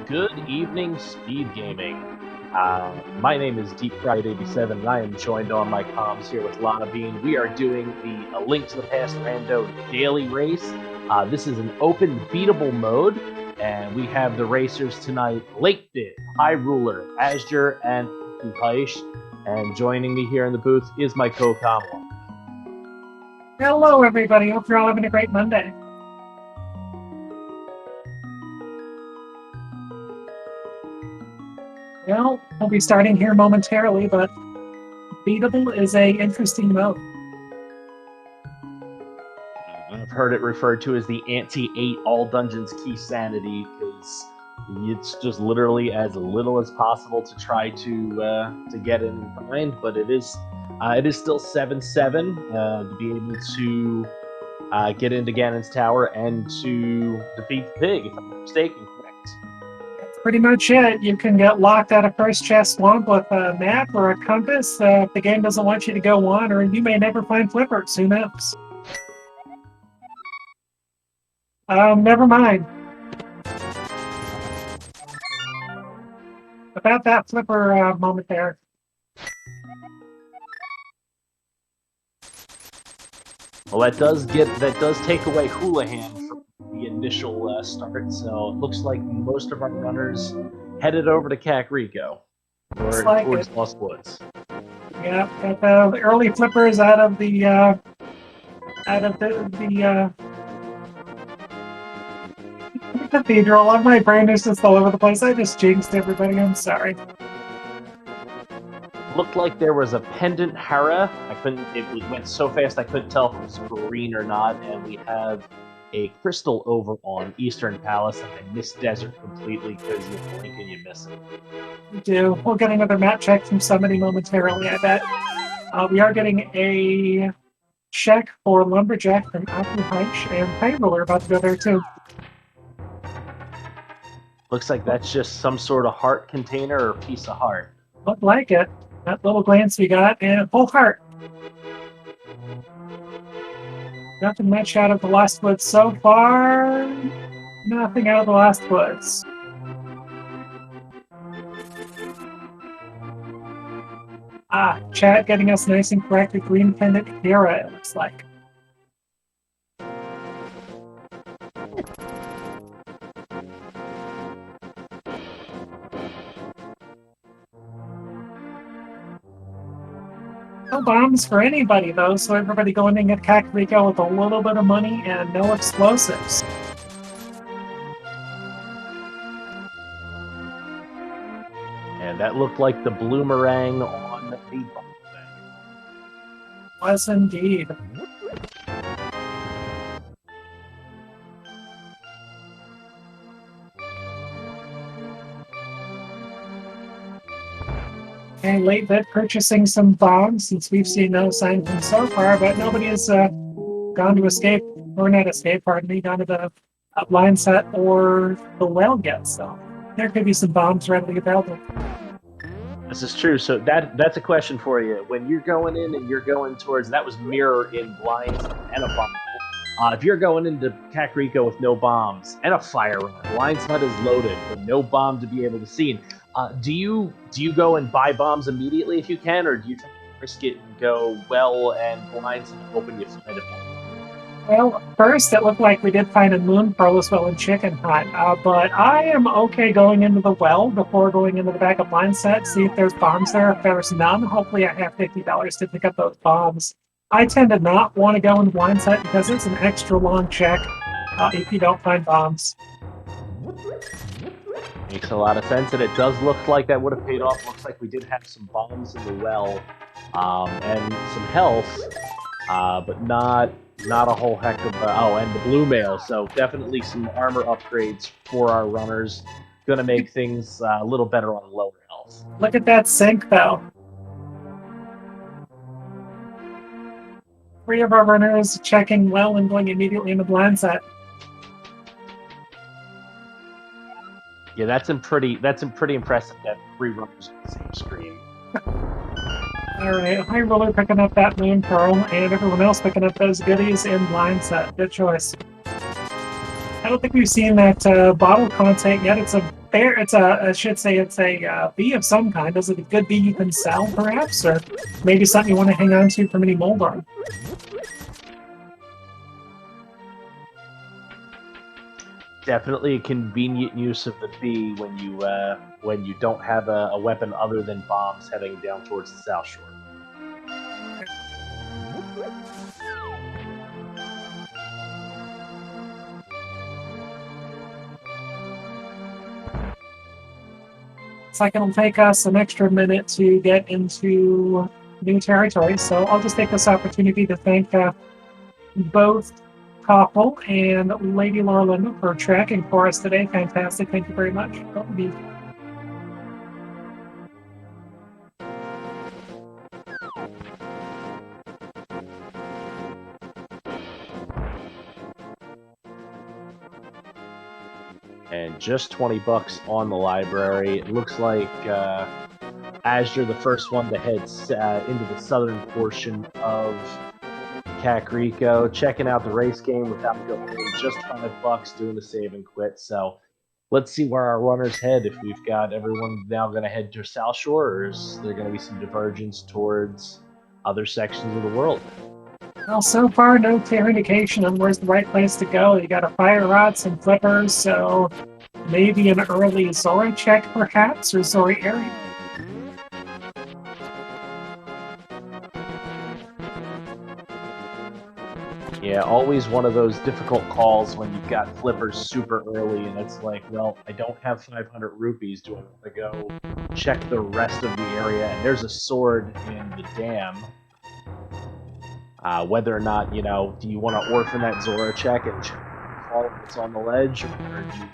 Good evening, Speed Gaming. My name is Deep Fried 87, and I am joined on my comms here with Lana Bean. We are doing the A Link to the Past Rando Daily Race. This is an open beatable mode, and we have the racers tonight: Lakebit, High Ruler, Azure, and Upaish. And joining me here in the booth is my co-Kamala. Hello, everybody. Hope you're all having a great Monday. Well, we'll be starting here momentarily, but Beatable is a interesting mode. I've heard it referred to as the anti-8 all dungeons key sanity, because it's just literally as little as possible to try to get in behind, but it is still 7-7 to be able to get into Ganon's tower and to defeat the pig, if I'm not mistaken. That's pretty much it. You can get locked out of First Chest Swamp with a map or a compass if the game doesn't want you to go on, or you may never find flippers. Who knows? Never mind. About that flipper moment there. Well, that does take away Houlihan from the initial start, so it looks like most of our runners headed over to Kakariko, or like towards Lost Woods. Yeah, got the early flippers out of the cathedral. My brain is just all over the place. I just jinxed everybody. I'm sorry. Looked like there was a pendant Hera. It went so fast I couldn't tell if it was green or not. And we have a crystal over on Eastern Palace, and I missed Desert completely because you blink and you miss it. We do. We'll get another map check from somebody momentarily, I bet. We are getting a check for Lumberjack from Upaish, and High Ruler about to go there too. Looks like that's just some sort of heart container or piece of heart. Looked like it. That little glance we got, and full heart. Nothing much out of the Lost Woods so far. Nothing out of the Lost Woods. Chat getting us nice and correct. A green pendant Hera, it looks like. No bombs for anybody, though, so everybody going in at Kakariko with a little bit of money and no explosives. And that looked like the bloomerang on the bomb. Was indeed. Okay, late bit purchasing some bombs, since we've seen no sign from so far, but nobody has gone to escape, or not escape, pardon me, gone to the blind set or the well yet, so there could be some bombs readily available. This is true. So that's a question for you. When you're going in and you're going towards, that was mirror in blinds and a bomb. If you're going into Kakariko with no bombs and a fire run, Blind's Hut is loaded, but no bomb to be able to see. Do you go and buy bombs immediately if you can, or do you try to risk it and go well and Blind's Hut hoping you find a bomb? Well, first it looked like we did find a moon pearl as well in Chicken Hut, but I am okay going into the well before going into the backup line set, see if there's bombs there. If there's none, hopefully I have $50 to pick up those bombs. I tend to not want to go in the blind set because it's an extra long check if you don't find bombs. Makes a lot of sense, and it does look like that would have paid off. Looks like we did have some bombs in the well and some health, but not a whole heck of and the blue mail, so definitely some armor upgrades for our runners. Gonna make things a little better on lower health. Look at that sync, though. 3 of our runners checking well and going immediately in the blind set. Yeah, that's pretty impressive that 3 runners on the same screen. Alright, High Ruler picking up that Moon Pearl, and everyone else picking up those goodies in blind set. Good choice. I don't think we've seen that bottle content yet. It's a bear. It's a. I should say it's a bee of some kind. Is it a good bee you can sell, perhaps, or maybe something you want to hang on to for mini Moldorm? Definitely a convenient use of the bee when you don't have a weapon other than bombs heading down towards the South Shore. It's like it'll take us an extra minute to get into new territory, so I'll just take this opportunity to thank both Koppel and Lady Laura for tracking for us today. Fantastic. Thank you very much. And just 20 bucks on the library. It looks like Azure, the first one to head into the southern portion of Kakariko, checking out the race game without going in, just $5 doing the save and quit. So let's see where our runners head. If we've got everyone now going to head to South Shore, or is there going to be some divergence towards other sections of the world? Well, so far, no clear indication on where's the right place to go. You got a fire rod, some flippers, so maybe an early Zora check, perhaps, or Zora area. Yeah, always one of those difficult calls when you've got flippers super early, and it's like, well, I don't have 500 rupees. Do I want to go check the rest of the area? And there's a sword in the dam. Whether or not, do you want to orphan that Zora check and check all that's on the ledge, or do you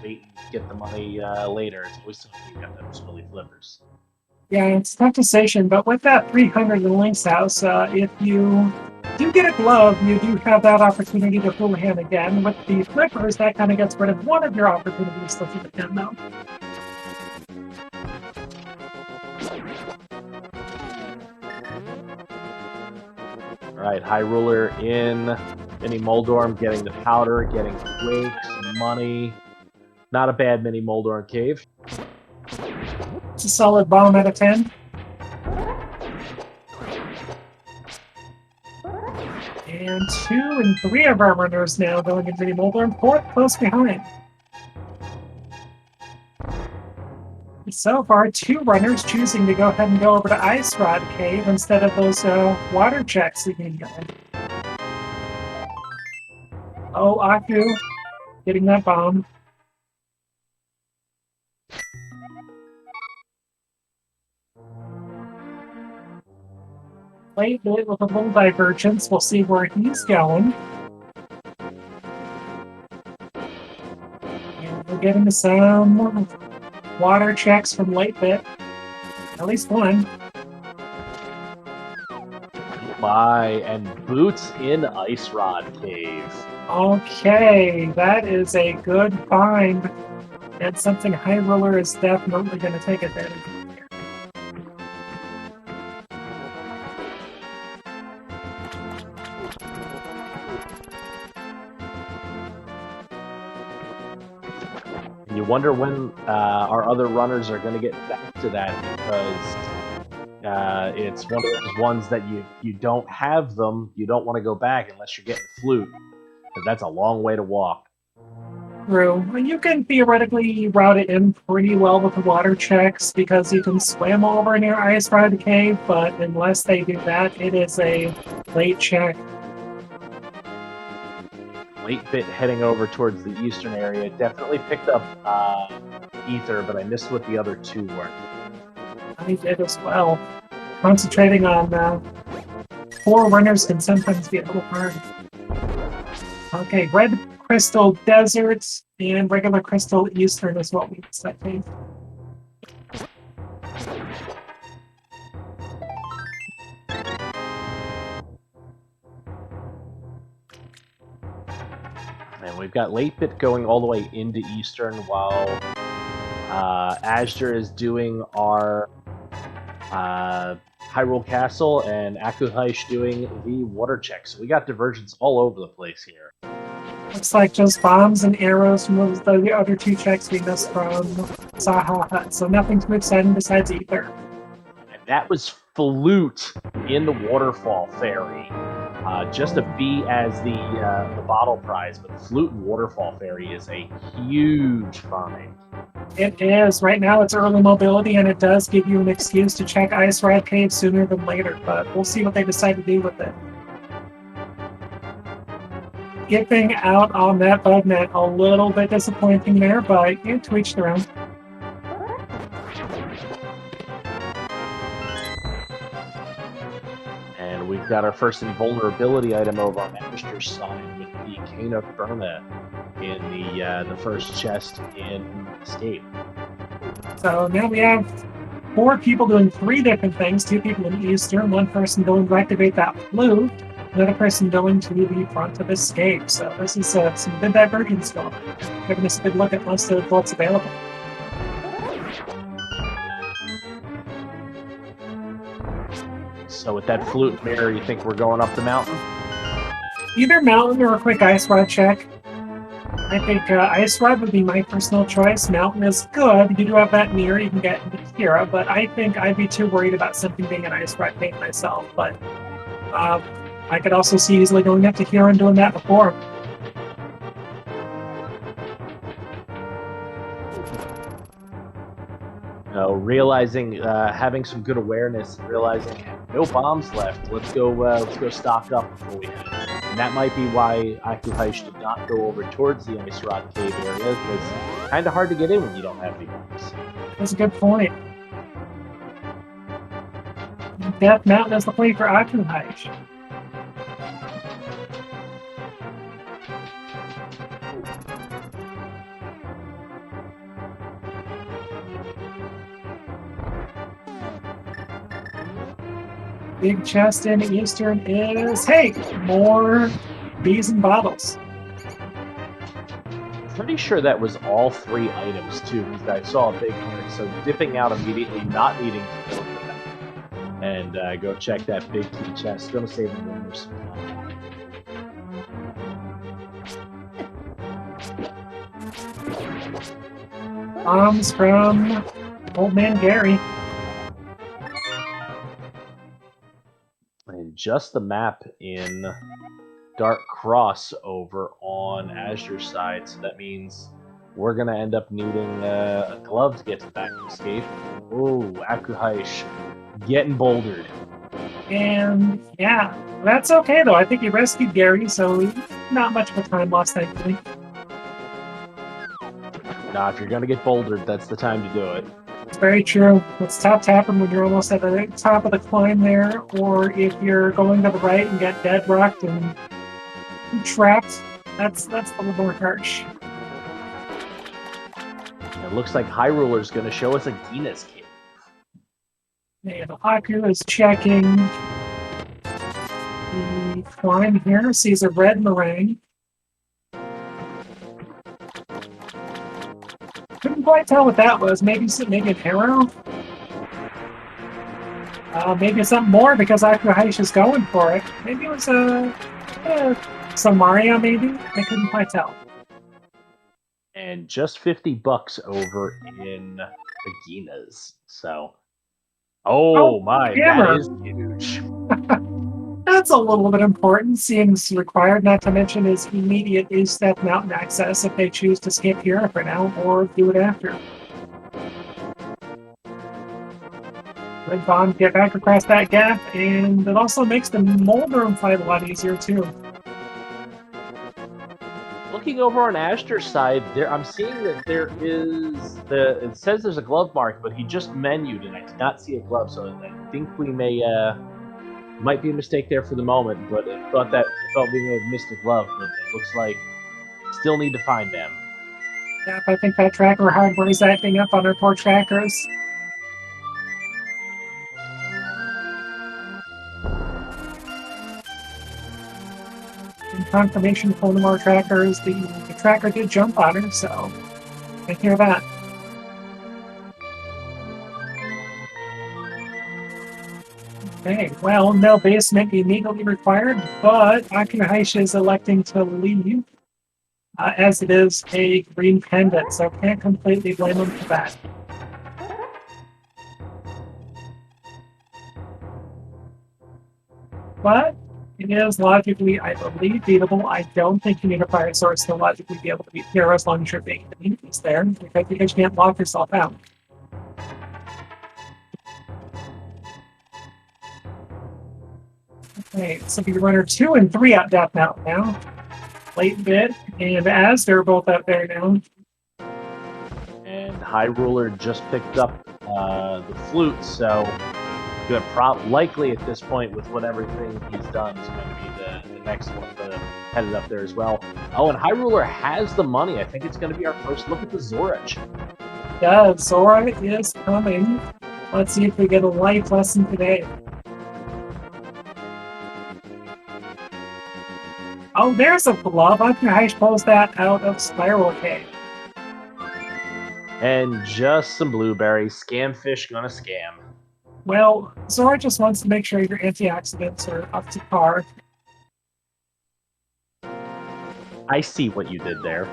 wait and get the money later? It's always something you got those early flippers. Yeah, it's a tough decision, but with that 300 in Link's house, if you do get a glove, you do have that opportunity to full hand again. With the flippers, that kind of gets rid of one of your opportunities to full hand, though. Alright, High Ruler in Mini Moldorm, getting the powder, getting quakes, money. Not a bad Mini Moldorm cave. It's a solid bomb out of 10. And 2 and 3 of our runners now going into Mini Moldorm, 4th close behind. So far, 2 runners choosing to go ahead and go over to Ice Rod Cave instead of those water checks that you can get. Oh, Aku getting that bomb. Late bit with a little divergence. We'll see where he's going. And we're getting some water checks from Late Bit. At least one. My, and boots in Ice Rod Cave. Okay, that is a good find. And something High Roller is definitely going to take advantage of. You wonder when our other runners are going to get back to that, because it's one of those ones that you don't have them, you don't want to go back unless you're getting flute, because that's a long way to walk. True. You can theoretically route it in pretty well with the water checks, because you can swim over near Ice Rod Cave, but unless they do that, it is a late check. Late Bit heading over towards the eastern area. Definitely picked up Ether, but I missed what the other 2 were. I did as well. Concentrating on 4 runners can sometimes be a little hard. Okay, Red Crystal Desert and regular Crystal Eastern is what we expected. And we've got Late Bit going all the way into Eastern, while Azure is doing our Hyrule Castle, and Akuhaish doing the water check. So we got divergence all over the place here. Looks like just bombs and arrows from the other two checks we missed from Zaha Hut, so nothing too exciting besides ether. And that was Flute in the Waterfall Fairy. Just a B as the bottle prize, but Flute and Waterfall Fairy is a huge find. It is. Right now it's early mobility, and it does give you an excuse to check Ice Ride Cave sooner than later, but we'll see what they decide to do with it. Skipping out on that bug net, a little bit disappointing there, but to each their own. And we've got our first invulnerability item over on Asher's side with the Canuck Burna in the first chest in Escape. So now we have 4 people doing 3 different things, 2 people in Eastern, 1 person going to activate that flute, another person going to the front of Escape. So this is some good divergence going on. Giving us a good look at most of what's available. So with that flute mirror, you think we're going up the mountain? Either mountain or a quick ice rod check. I think ice rod would be my personal choice. Mountain is good. You do have that mirror you can get into Kira, but I think I'd be too worried about something being an ice rod paint myself. But I could also see easily going up to Kira and doing that before. Realizing, having some good awareness, realizing no bombs left. Let's go stock up before we head. And that might be why Akuhaish did not go over towards the Ice Rod Cave area. It was kind of hard to get in when you don't have any bombs. That's a good point. Death Mountain is the play for Akuhaish. Big chest in Eastern is, hey, more bees and bottles. Pretty sure that was all 3 items too, because I saw a big heart. So dipping out immediately, not needing to go for that. And go check that big key chest. Gonna save the winners. Bombs from Old Man Gary. And just the map in Dark Cross over on Azure's side, so that means we're gonna end up needing a glove to get to back to Escape. Oh, Akuhaish getting bouldered. And yeah, that's okay though. I think he rescued Gary, so not much of a time lost, thankfully. Nah, if you're gonna get bouldered, that's the time to do it. It's very true. It's top tapping when you're almost at the top of the climb there, or if you're going to the right and get dead rocked and trapped. That's a little more harsh. It looks like Hyruler's gonna show us a Gina's cave. And Haku is checking the climb here, sees a red meringue. Couldn't quite tell what that was. Maybe an arrow? Maybe something more because Akuhaish is going for it. Maybe it was some Mario, maybe? I couldn't quite tell. And just $50 over in Agina's. So, my, hammer. That is huge. That's a little bit important, seeing it's required, not to mention his immediate A-Step mountain access if they choose to skip here for now, or do it after. Red Bomb, get back across that gap, and it also makes the Moldrum fight a lot easier, too. Looking over on Ashter's side, I'm seeing that there is it says there's a glove mark, but he just menued, and I did not see a glove, so I think we might be a mistake there for the moment, but I felt we may have missed a glove, but it looks like still need to find them. Yep, I think that tracker hardware is acting up on our poor trackers. In confirmation for one of our trackers, the tracker did jump on her, so I hear that. Okay, well, no basement immediately required, but Akuhaish is electing to leave. as it is a green pendant, so can't completely blame him for that. But it is logically, I believe, beatable. I don't think you need a fire source to logically be able to beat Hero as long as you're being enemies there, because you can't lock yourself out. Okay, so we runner 2 and 3 out Death Mountain now. Late bit, and as they're both out there now. And High Ruler just picked up the flute, so likely at this point, with what everything he's done, is going to be the next one to head it up there as well. Oh, and High Ruler has the money. I think it's going to be our first look at the Zora chip. Yeah, Zora is coming. Let's see if we get a life lesson today. Oh, there's a glove. I think I suppose that out of Spiral Cave. And just some blueberries. Scamfish gonna scam. Well, Zora just wants to make sure your antioxidants are up to par. I see what you did there.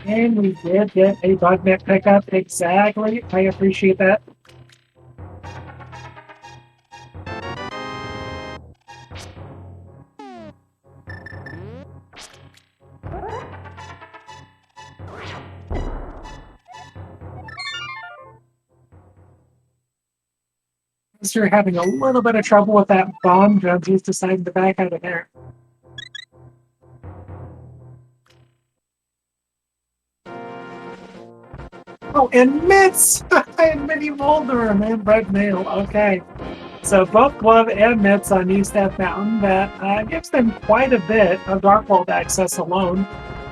And we did get a bug net pickup. Exactly. I appreciate that. You're having a little bit of trouble with that bomb jump. He's deciding to back out of there. Oh, and mitts! And mini Molder and red nail. Okay. So both glove and mitts on East Death Mountain. That gives them quite a bit of Dark World access alone.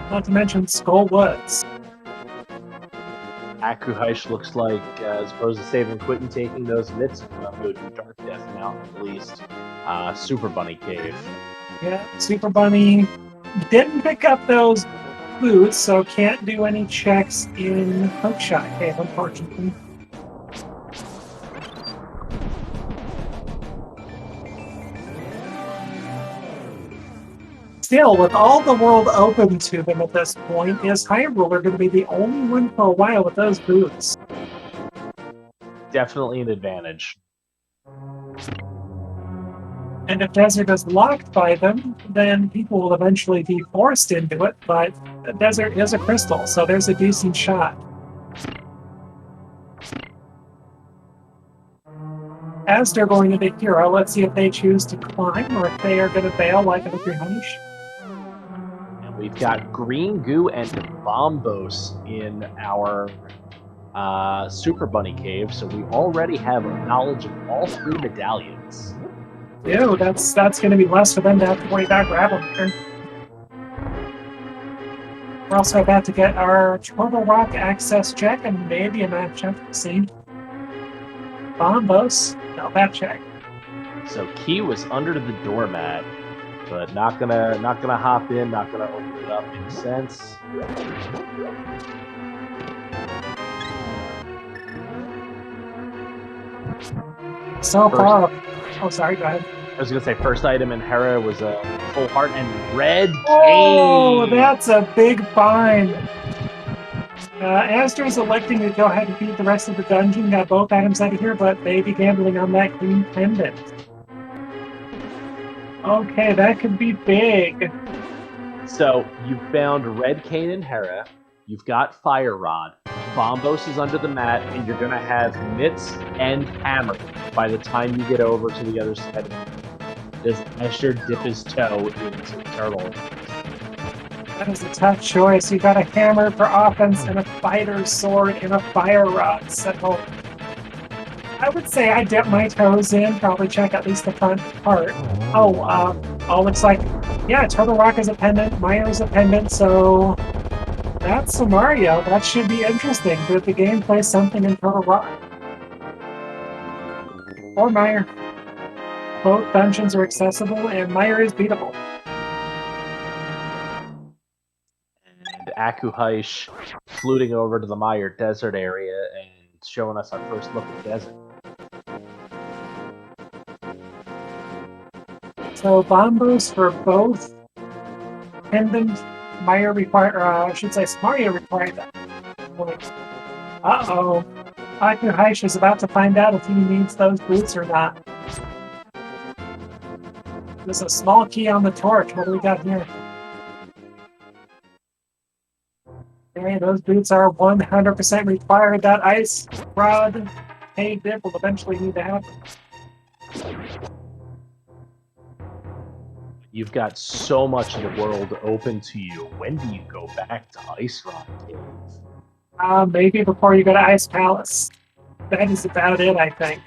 Not to mention Skull Woods. Akuhaish looks like, as opposed to saving Quentin taking those mitts, go to Dark Death Mountain at least. Super Bunny Cave. Yeah, Super Bunny didn't pick up those boots, so can't do any checks in Hookshot Cave, unfortunately. Still, with all the world open to them at this point, is High Ruler going to be the only one for a while with those boots? Definitely an advantage. And if Desert is locked by them, then people will eventually be forced into it, but the Desert is a crystal, so there's a decent shot. As they're going into Hero, let's see if they choose to climb or if they are going to bail like a Punish. And we've got Green Goo and Bombos in our Super Bunny Cave, so we already have knowledge of all 3 medallions. Ew, that's going to be less for them to have to worry about grabbing here. We're also about to get our Turtle Rock access check and maybe a map check. See. Bombos, no map check. So Key was under the doormat, but not gonna hop in, not gonna open it up. Makes sense. So far. Oh, sorry, go ahead. I was going to say, first item in Hera was a full heart and red cane. Oh, that's a big find. Aster's electing to go ahead and beat the rest of the dungeon. Got both items out of here, but they be gambling on that green pendant. Okay, that could be big. So, you found red cane in Hera. You've got Fire Rod. Bombos is under the mat, and you're going to have mitts and hammer by the time you get over to the other side of it. Does Escher dip his toe into Turtle? That is a tough choice. You got a hammer for offense and a fighter's sword and a fire rod. So I would say I dip my toes in, probably check at least the front part. Oh, looks like, yeah, Turtle Rock is a pendant, Mayo's a pendant, so that's a Mario. That should be interesting. Did the game play something in Turtle Rock? Or Meyer. Both dungeons are accessible, and Meyer is beatable. And Akuhaish fluting over to the Meyer Desert area and showing us our first look at Desert. So bombos for both pendant Mario required, I should say Mario required that. Uh-oh. Akuhaish is about to find out if he needs those boots or not. There's a small key on the torch. What do we got here? Okay, those boots are 100% required. That ice rod hay bit will eventually need to happen. You've got so much of the world open to you. When do you go back to Ice Rock Cave? Maybe before you go to Ice Palace. That is about it, I think.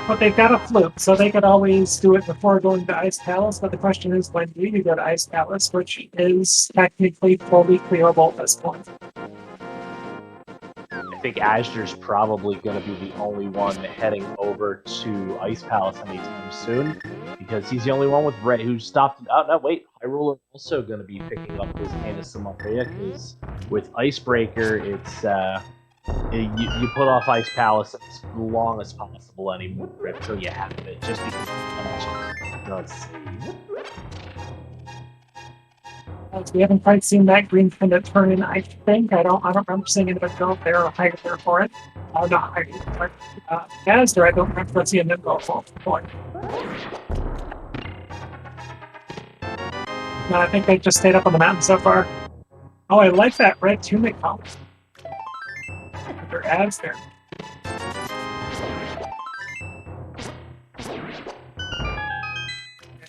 But they've got a fluke, so they could always do it before going to Ice Palace. But the question is, when do you go to Ice Palace, which is technically fully clearable at this point? I think Azur's probably going to be the only one heading over to Ice Palace anytime soon, because he's the only one with Red who stopped. Oh no, wait! Hyrule also going to be picking up his Anasama because with Icebreaker, it's you put off Ice Palace as long as possible anymore until you have it, just because it does save. We haven't quite seen that green pendant turn in, I think. I don't remember seeing anybody go up there or hide there for it. Not hiding. Azure, I don't remember seeing them go for it. No, I think they just stayed up on the mountain so far. Oh, I like that red tunic color. Their abs there. Okay,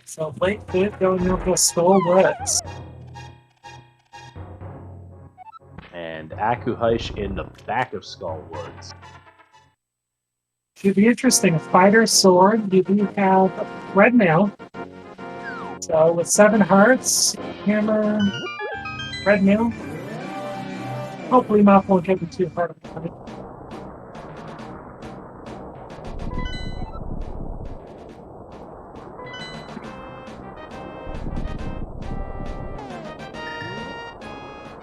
so late fit going over the Skull Woods. And Akuhaish in the back of Skull Woods. Should be interesting. Fighter sword. You do have red mail. So with 7 hearts, hammer, red mail. Hopefully Mop won't get me too hard of a fight.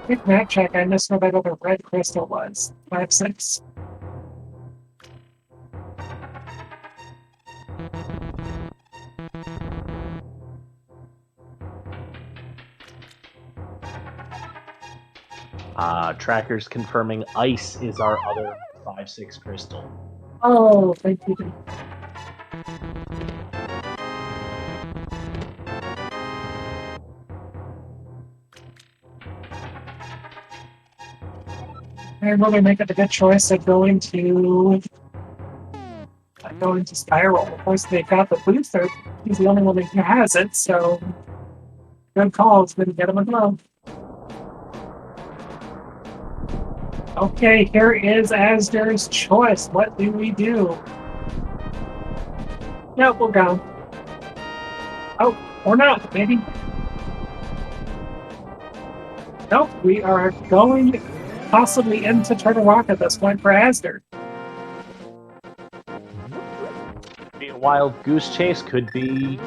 Quick map check, I missed what the red crystal was. 5-6. Tracker's confirming ice is our other 5-6 crystal. Oh, thank you. And really make it a good choice of going to Spiral. Of course, they've got the booster. He's the only one who has it, so good call. It's going to get him a glove. Okay, here is Azur's choice. What do we do? Nope, we'll go. Oh, or not, maybe. Nope, we are going possibly into Turtle Rock at this point for Azur. Be a wild goose chase, could be.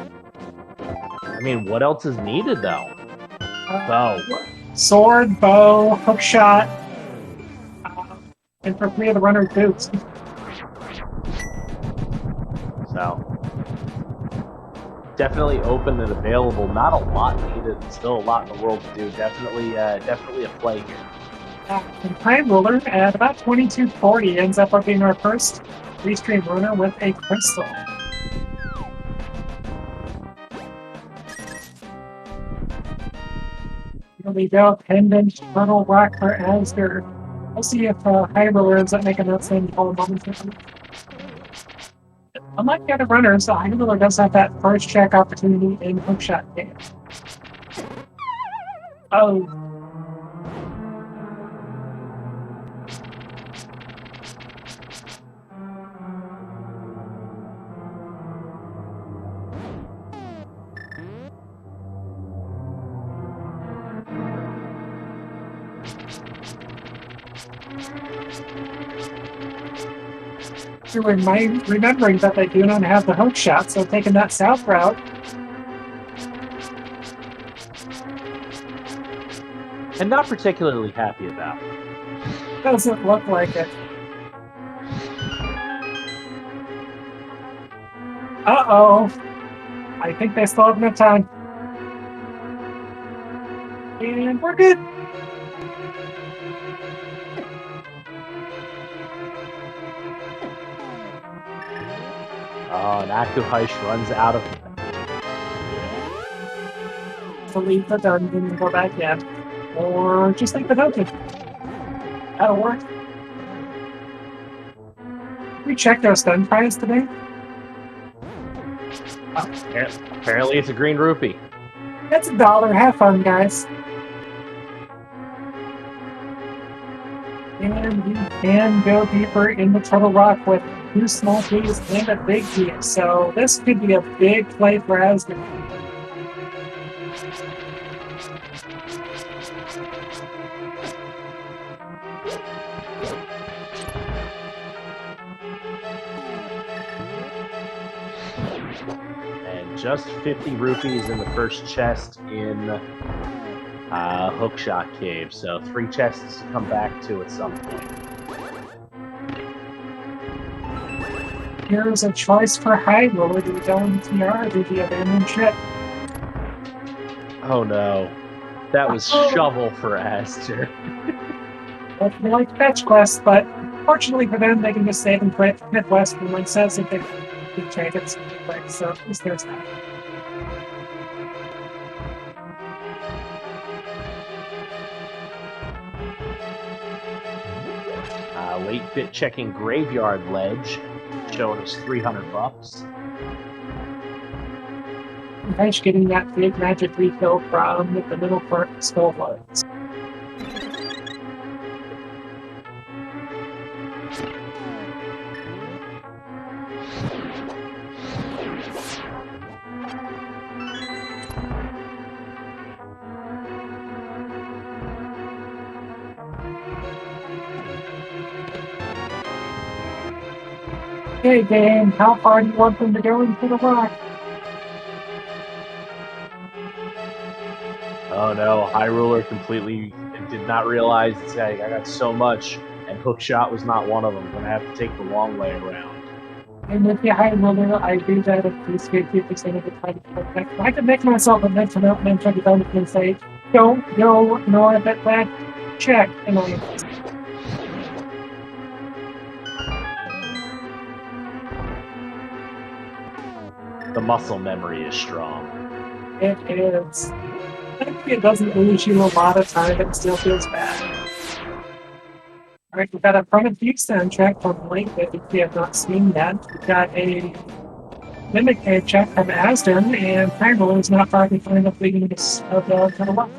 I mean, what else is needed though? Bow. Sword, bow, hook shot, and for 3 of the runner's boots. So, definitely open and available. Not a lot needed. Still a lot in the world to do. Definitely a play here. And Time Ruler at about 2240 ends up being our first restream runner with a crystal. Here we go, Pendant Turtle Rock for Azur. We'll see if High Ruler ends up making that same call momentarily. Unlike the other runners, High Ruler does have that first check opportunity in hookshot game. Oh. Remembering that they do not have the hook shot, so taking that south route. And not particularly happy about it. Doesn't look like it. Uh-oh. I think they still have enough time. And we're good. Oh, and Akuhaish runs out of... To leave the dungeon and go back in. Or just leave the dungeon. That'll work. We checked our stun prize today. Apparently it's a green rupee. That's $1. Have fun, guys. And we can go deeper in the Turtle Rock with 2 small keys and a big key. So this could be a big play for Asgard. And just 50 rupees in the first chest in Hookshot Cave. So 3 chests to come back to at some point. Here's a choice for Hyrule. Do we go in TR or do we abandon ship? Oh no. That was shovel for Aster. Well, they like fetch quests, but fortunately for them, they can just save and quit Midwest and like says if they can change it super quick. So at least there's that. Late fit checking Graveyard Ledge, showing us $300. Nice getting that big magic refill from the middle part of Skull Bloods. Hey game, how far do you want them to go into the rock? Oh no, High Ruler completely did not realize it's like, I got so much, and Hookshot was not one of them. I'm gonna have to take the long way around. And with the high roller, I do that at least 50% of the time. I can make myself a mental note and check it out and say, don't go north at that check. And The muscle memory is strong. it is. It doesn't lose you a lot of time, it still feels bad. Alright, we've got a front of view soundtrack from Link that if you have not seen that. We've got a Mimic Cave check from Asden, and Hyrule is not far behind the leading of the to the left.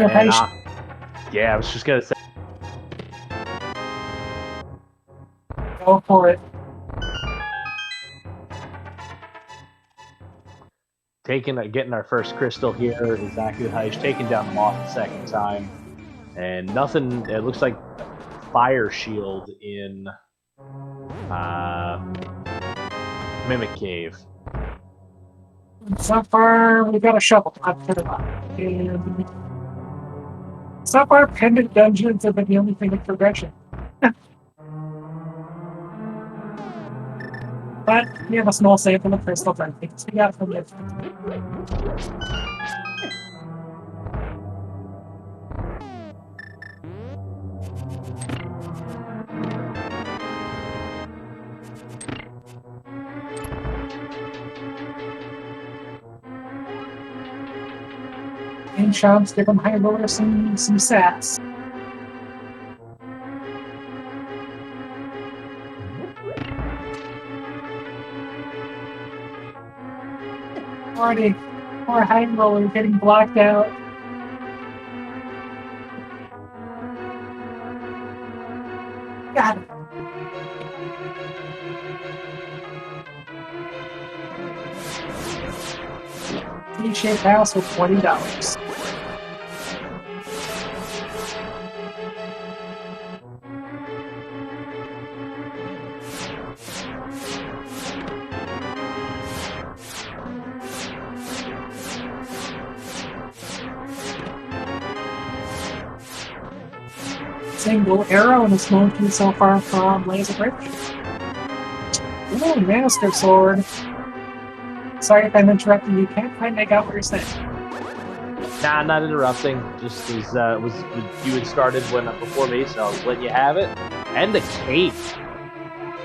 And, yeah, I was just gonna say. Go for it. Getting our first crystal here is Akuhaish, taking down the Moth the second time. And nothing, it looks like Fire Shield in Mimic Cave. So far, we've got a shovel up to the top. And so far, pendant dungeons have been the only thing in progression. But we have a small sample of crystal dungeons. We got from it. And Shams give them Hyrule some sass. Already, poor Hyrule getting blocked out. Got it. T-shaped house with $20. single arrow and it's monkey so far from Laser Bridge. Ooh, Master Sword. Sorry if I'm interrupting you. Can't quite make out what you're saying. Nah, not interrupting. Just was you had started before me, so I was letting you have it. And the cape.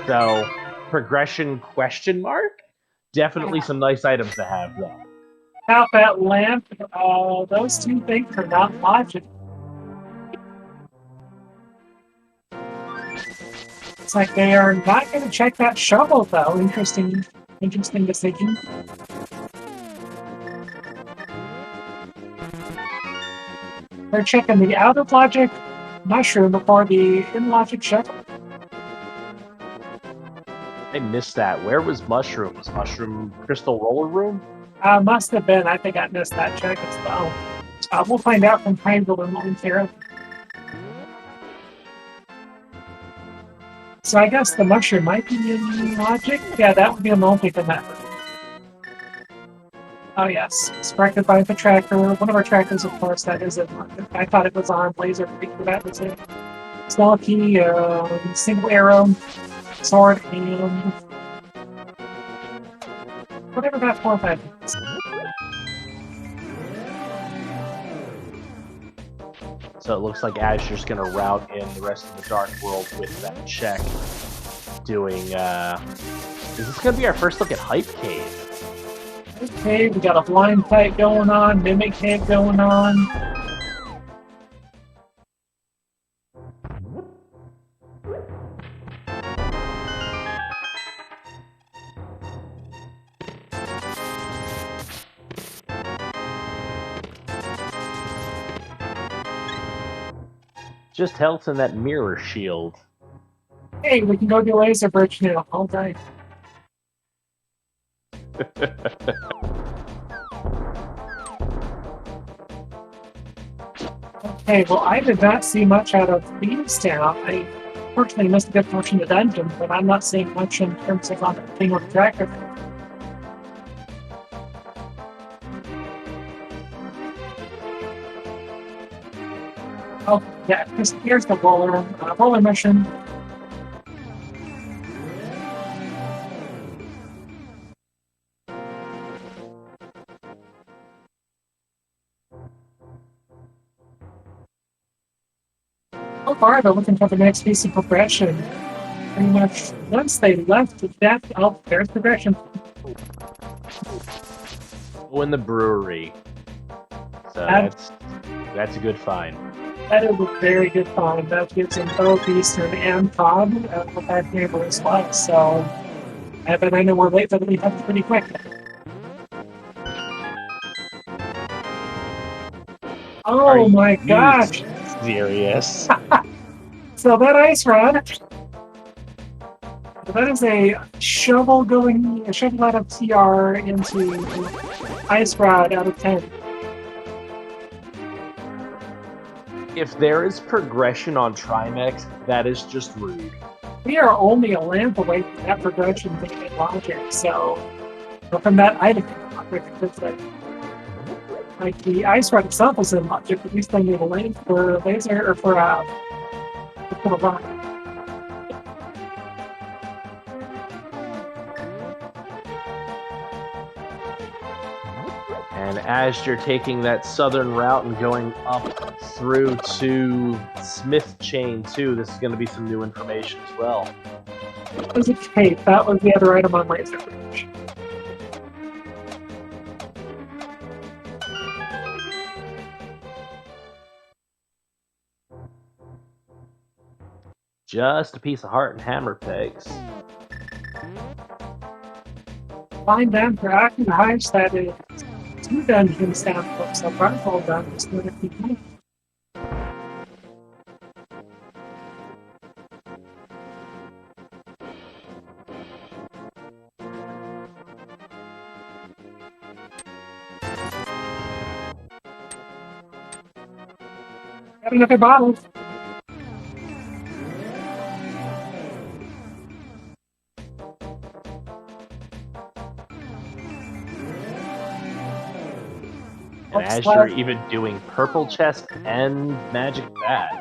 So progression question mark? Definitely some nice items to have though. About that lamp, those two things are not logic. It's like they are not going to check that shovel though. Interesting decision. They're checking the out of logic mushroom before the in logic shovel. I missed that. Where was Mushroom? Was Mushroom Crystal Roller Room? Must have been. I think I missed that check as well. We'll find out from Triangle momentarily. So I guess the mushroom might be in logic. Yeah, that would be a multi-commit. Oh yes, it's corrected by the tracker. One of our trackers, of course, that is in logic. I thought it was on Laser Freak, but that was it. Small key, single arrow, sword, and whatever that 4 or 5 is. So it looks like Azure's going to route in the rest of the Dark World with that check. Doing, is this going to be our first look at Hype Cave? Hype Cave, we got a blind fight going on, Mimic Cave going on. Just health in that mirror shield. Hey, we can go do Laser Bridge now. All right. Okay, well, I did not see much out of Beanstown. I fortunately missed a good portion of the dungeon, but I'm not seeing much in terms of on the thing with the tracker. Oh, yeah, here's the roller mission. So far, they're looking for the next piece of progression. Pretty much, once they left the death, oh, there's progression. Oh, in the brewery. So that's a good find. That is a very good find. That gives them both Eastern and Todd with that neighbor as well. So, but I know we're late, but we have pretty quick. Oh my gosh! Serious? So that ice rod, that is a shovel out of TR into ice rod out of 10. If there is progression on Trimex, that is just rude. We are only a lamp away from that progression being in logic, so from that item it's like the ice rod itself is in logic, at least I need a lamp for laser or for the rock. And as you're taking that southern route and going up through to Smith Chain 2, this is going to be some new information as well. It was a tape. That was the other item on Laser Bridge. Just a piece of heart and hammer pegs. Find them for active hives that is 2 dungeons down close, so all done is going to be good. Got another bottle. And as you're even doing purple chest and magic bat.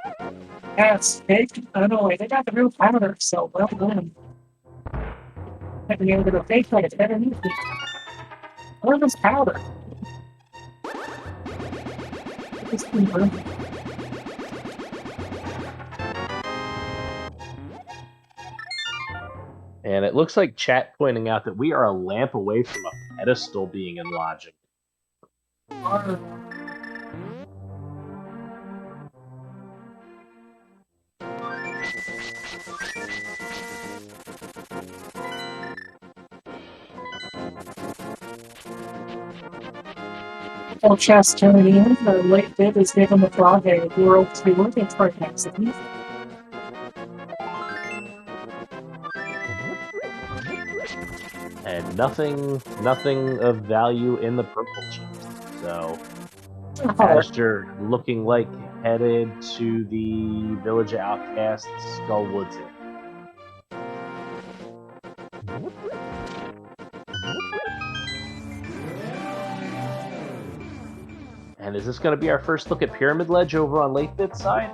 Yes, I know, they got the real powder, so well done. I've been able to go fake like it's better than me. Where's this powder? This fever. And it looks like chat pointing out that we are a lamp away from a pedestal being enlarged. Full chest turning in, the late bit is giving the frog a world tour. It's for next week. And nothing of value in the purple chest. So Asher looking like headed to the Village of Outcasts, Skullwoods Inn. And is this going to be our first look at Pyramid Ledge over on Latebit's side?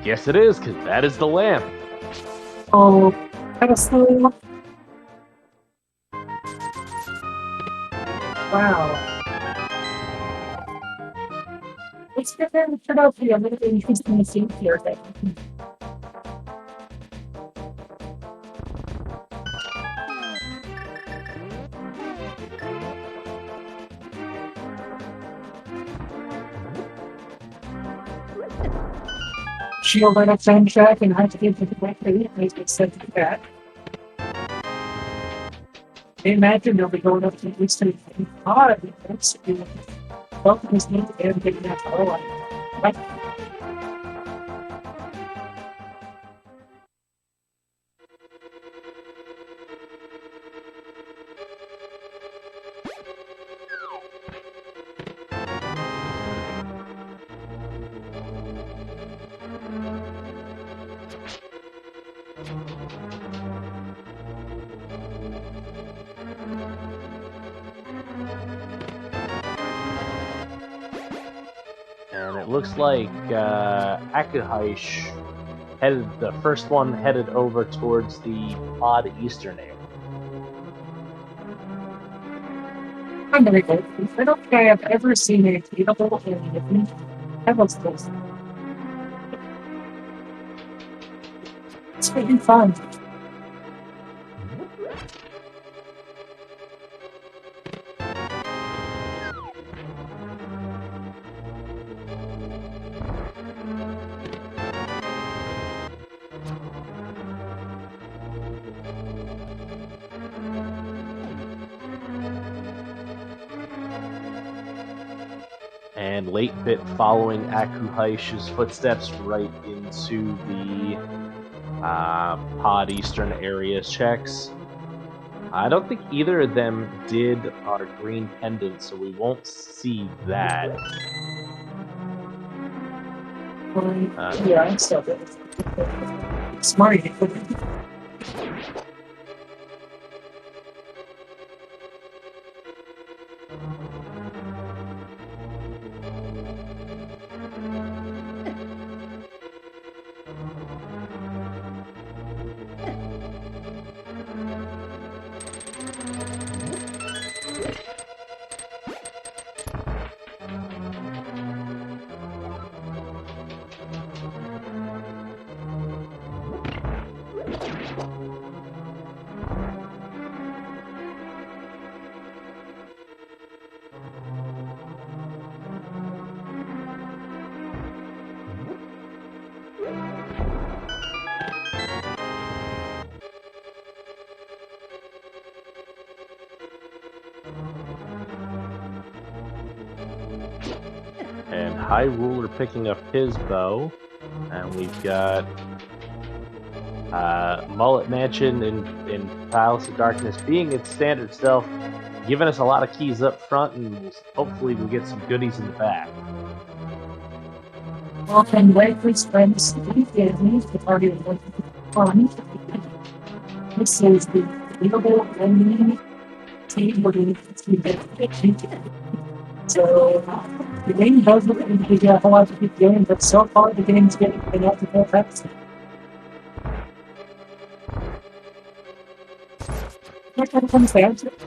Yes, it is, because that is the lamp. Oh, pedestal. Wow. It's going to turn out to be a little bit interesting to see here. Shield right up soundtrack and have to give the directory. Makes it said that. I imagine they'll be going up to this to odd. Both of these names and getting that all right. And it looks like Akuhaish the first one headed over towards the Pod Eastern area. I'm gonna go. I don't think I have ever seen a Beatable in pedestals. It's pretty fun. And Late Bit following Akuhaish's footsteps right into the Pod Eastern area checks. I don't think either of them did our green pendant, so we won't see that. Yeah, I'm still smart. And High Ruler picking up his bow. And we've got Mullet Mansion in Palace of Darkness being its standard self, giving us a lot of keys up front, and hopefully we'll get some goodies in the back. Often Wake's friends leave the party of fun. This is the Beatable and team we're going to get. So The game does look like you get a whole lot to keep doing, but so far the game's getting enough to go fast. That kind of comes down to it.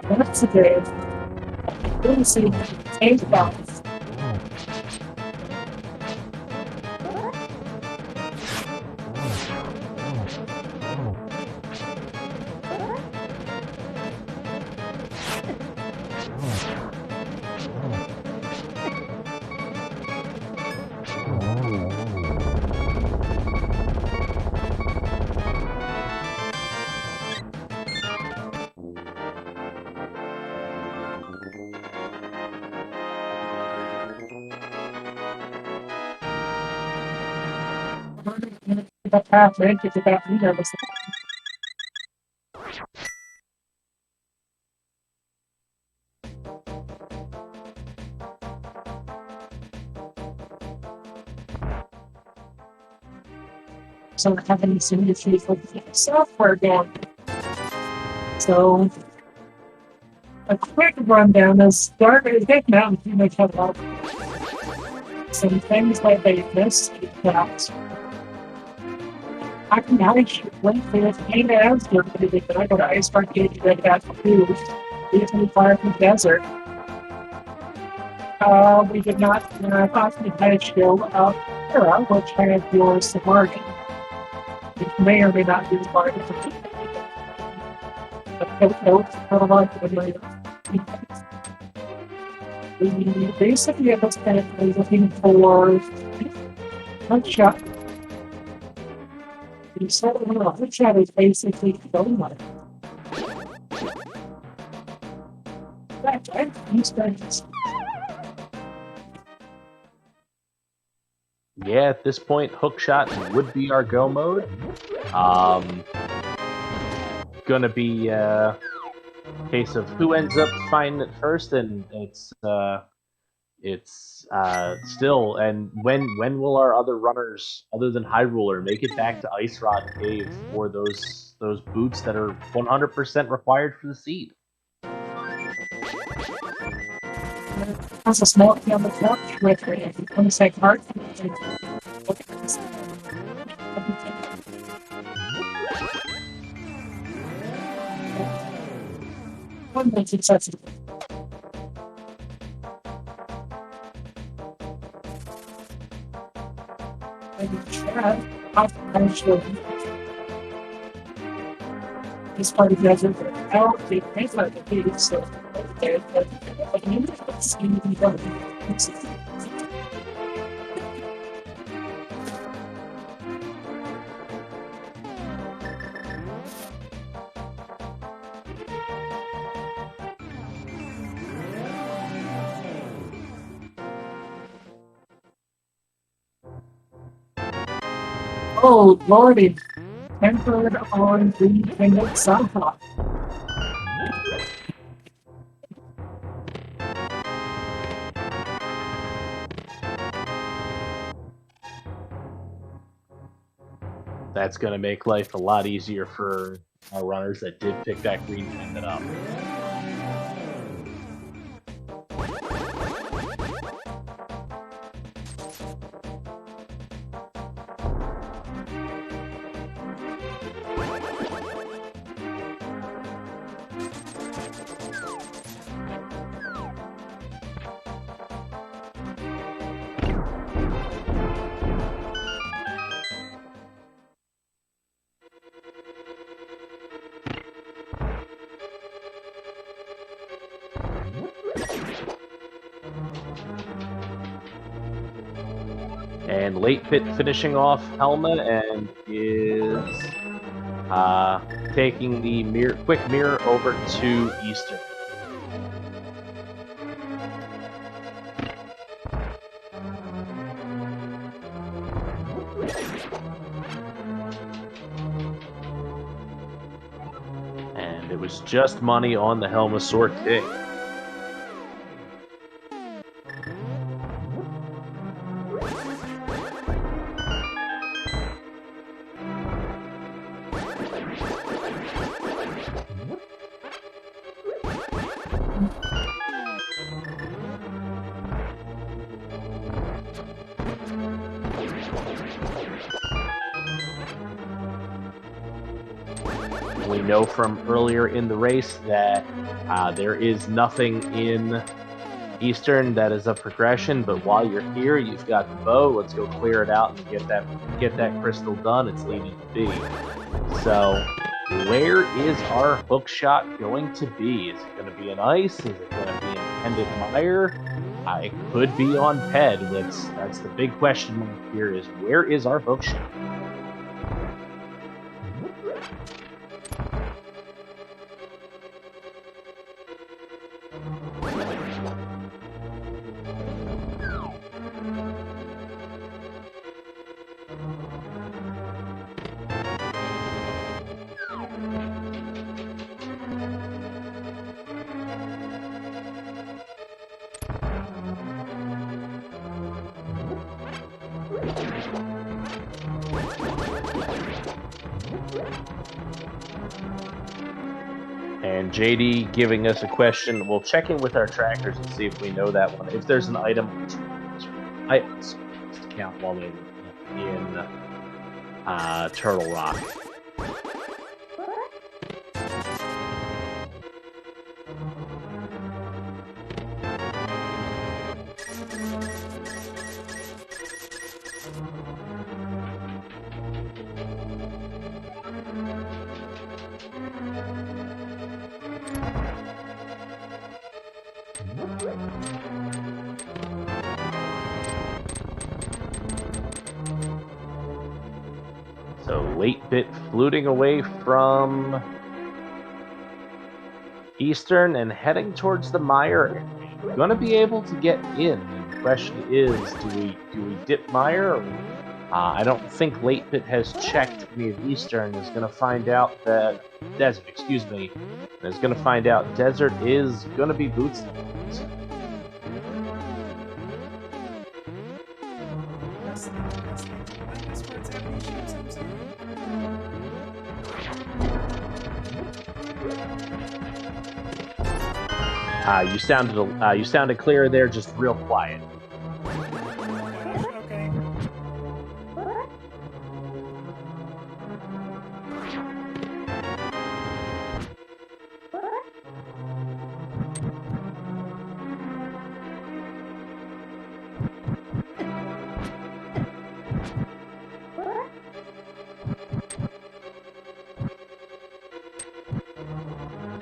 That's a game. Really see change balance. The path rank is about me nervous. So I haven't seen the fee for the software again. So a quick rundown is Big Mountain pretty much have a lot of some things that they missed that I can actually went for this game as they're pretty big, but I go to Ice Arcade to that food. Disney Fire from Desert. We did not possibly manage to go Era, which had your Submargin, which may or may not be part of the we basically at this point are looking for Hookshot. The second one, Hookshot is basically donut. That's right, these guys. Yeah, at this point, Hookshot would be our go mode. Gonna be a case of who ends up finding it first, and it's still. And when will our other runners, other than Hyruler, make it back to Ice Rod Cave for those boots that are 100% required for the seed? That's a small thing on the couch with a 26 heart. One makes it sensitive. This part of the desert, out the things like the pigs, so oh, lordy, tempered on the thing of Saha. That's going to make life a lot easier for our runners that did pick that green pendant up. And Late Pit finishing off Helma and is taking the quick mirror over to Eastern. And it was just money on the Helma sortie. We know from earlier in the race that there is nothing in Eastern that is a progression, but while you're here, you've got the bow. Let's go clear it out and get that crystal done. It's leaving to be. So, where is our hook shot going to be? Is it going to be an ice? Is it going to be an pendant mire? It could be on Ped. That's the big question mark here. Is where is our hook shot? And JD giving us a question. We'll check in with our trackers and see if we know that one. If there's an item, items to count while they're in Turtle Rock. So Late Bit fluting away from Eastern and heading towards the mire. We're going to be able to get in. And the question is, do we dip mire? I don't think Late Bit has checked any of Eastern. Is going to find out that Desert. Excuse me. Is going to find out Desert is going to be boots. You sounded clear there, just real quiet. Okay.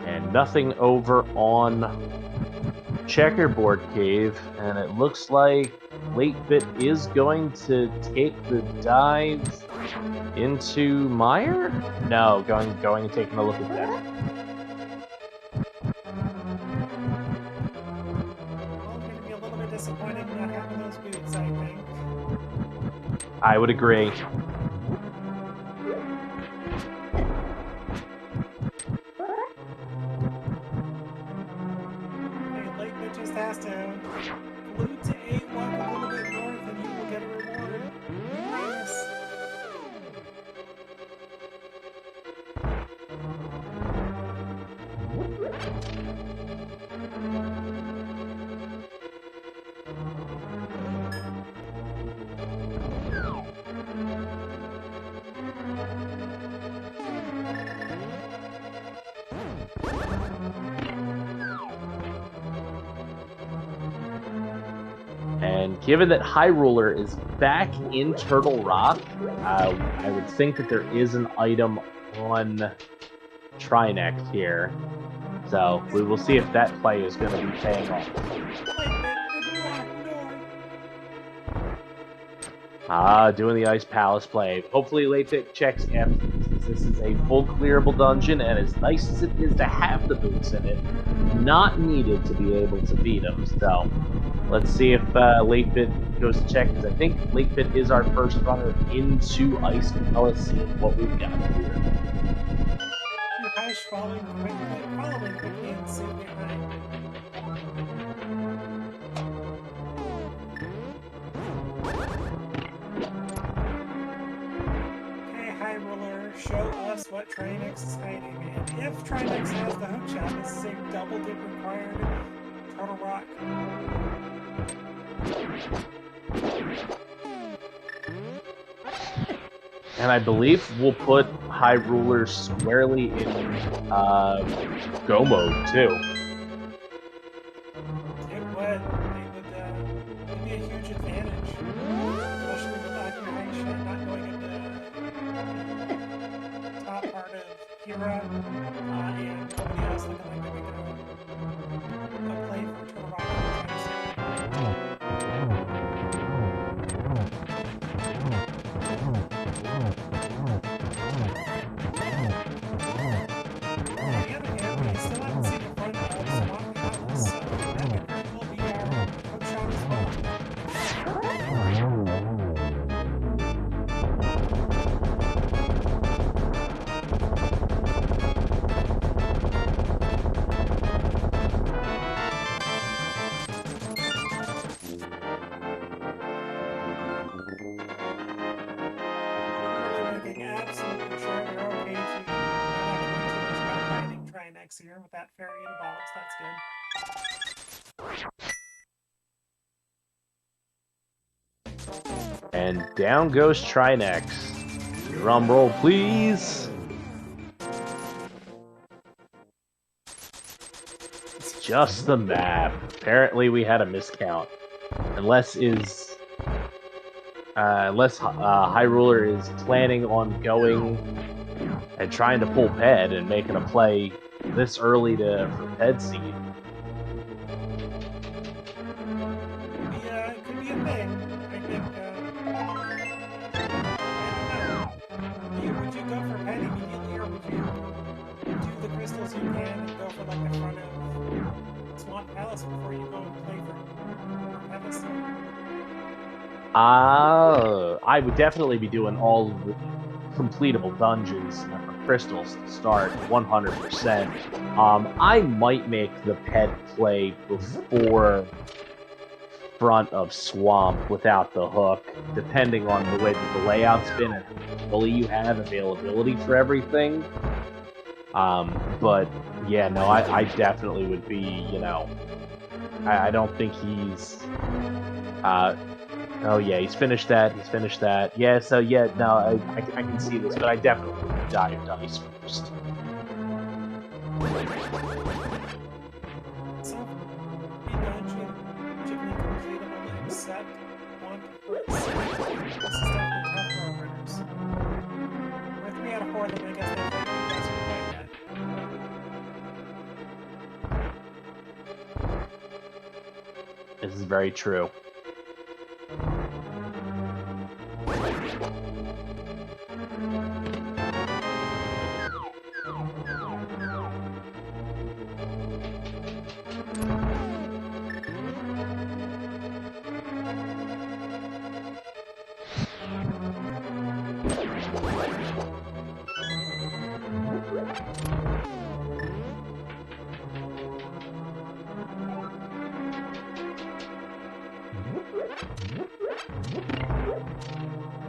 And nothing over on Checkerboard Cave, and it looks like Late Bit is going to take the dive into Mire? No, going and taking a look at that. Well, it's going to be a little bit disappointing not having those boots, I think. I would agree. Just has to flute to A1 a little bit north and you will get a reward. Nice. And given that High Ruler is back in Turtle Rock, I would think that there is an item on Trinex here. So we will see if that play is going to be paying off. Doing the Ice Palace play. Hopefully late pick checks after, since this is a full clearable dungeon, and as nice as it is to have the boots in it, not needed to be able to beat them. So let's see if late bit goes to check, because I think late bit is our first runner into Ice Palace, seeing what we've got here. Following quickly and see behind. High Roller, show us what Trinex is hiding, and if Trinex has the hook shot, this is a double dip required Turtle Rock. And I believe we'll put High Ruler squarely in Go mode too. It would be a huge advantage, especially with High Shot not going into the top part of Hira, and nobody else looking like they're making a play for Turtle Rock. Here with that fairy and bottles, that's good. And down goes Trinex. Drum roll, please. It's just the map. Apparently, we had a miscount. Unless High Ruler is planning on going and trying to pull Ped and making a play this early for Ped seed. Yeah, it could be a thing. I think, would you go for Ped immediately, or would you do the crystals you can and go for like the front of Swamp Palace before you go and play for Palace? I would definitely be doing all the completable dungeons for crystals to start 100%. I might make the Ped play before front of Swamp without the hook, depending on the way that the layout's been and how fully you have availability for everything. But yeah, no, I definitely would be, I don't think he's oh yeah, he's finished that. Yeah, so yeah, no, I can see this, but I definitely would dive dice first. This is very true.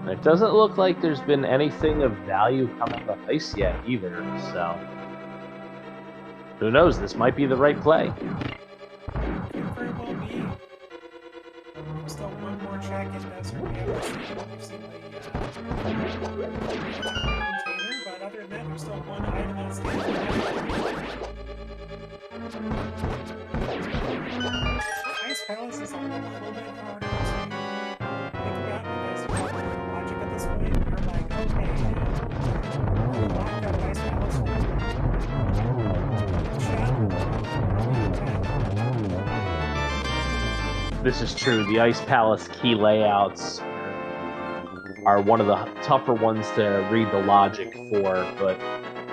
It doesn't look like there's been anything of value coming to ice yet either, so who knows, this might be the right play. Could very well be. Still one more check in Desert. We've seen the container, but other than that, there's still one item outstanding. Ice Palace is a little bit harder to think about because logic at this point, you're like, okay, locked out of Ice Palace. This is true. The Ice Palace key layouts are one of the tougher ones to read the logic for, but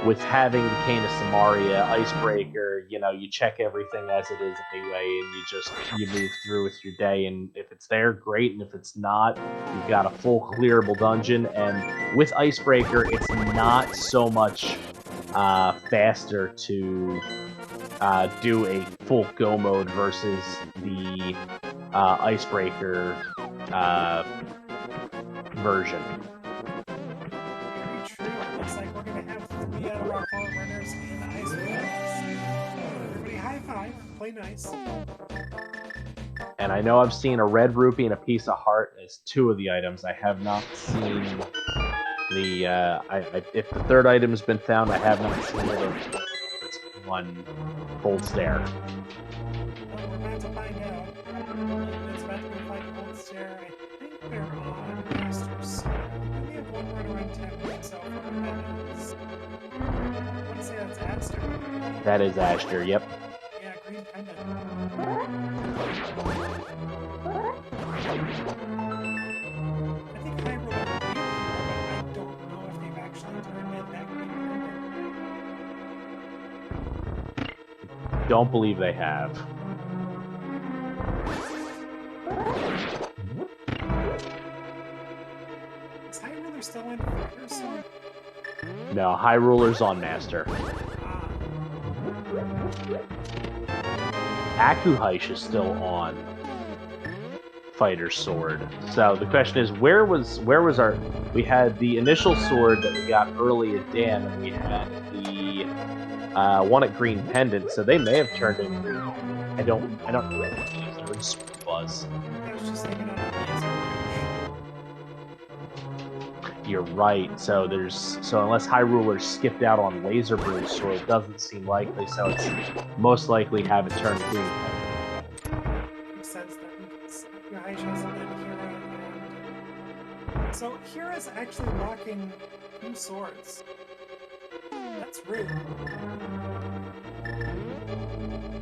with having the Cane of Samaria, Icebreaker, you know, you check everything as it is anyway, and you move through with your day, and if it's there, great, and if it's not, you've got a full clearable dungeon, and with Icebreaker, it's not so much faster to do a full go mode versus the Icebreaker version. Very true. Looks like we're going to have 3 out of our 4 runners in the ice finals. Everybody high five. Play nice. And I know I've seen a red rupee and a piece of heart as 2 of the items. I have not seen the... if the 3rd item has been found, I have not seen it. It's 1 cold stare. Well, we're about to find out. It's about to be like cold stare. I think they're on Masters. We have 1 run around 10 minutes, so that is... I want to say that's Aster. That is Aster, yep. Yeah, green pendant. I think Hyrule would be here, but I don't know if they've actually turned in that green pendant. Don't believe they have. Is Hyrule still in Fighter Song? No, Hyruler's on Master. Akuhaish is still on Fighter's Sword. So the question is, where was our... We had the initial sword that we got early at Dan, and we had the one at Green Pendant, so they may have turned in green. I don't know what the third sword was. I was just thinking on a laser. You're right. So unless Hyruler skipped out on Laser Bruce Sword, it doesn't seem likely. So it's most likely have it turned green. Makes sense then, because Yahaish hasn't been Hira, and... So Hira's actually rocking 2 swords. That's rude.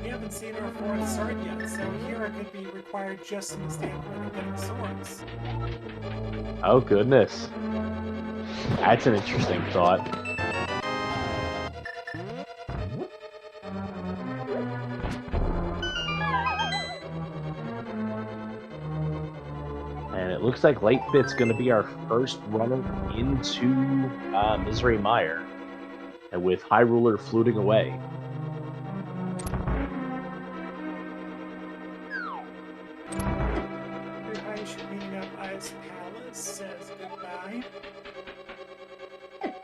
We haven't seen her 4th sword yet, so Hira could be required just in the standpoint of getting swords. Oh, goodness. That's an interesting thought. And it looks like Late Bit's going to be our first runner into Misery Mire, and with Hyruler fluting away. Yahaish meeting up Ice Palace says goodbye. And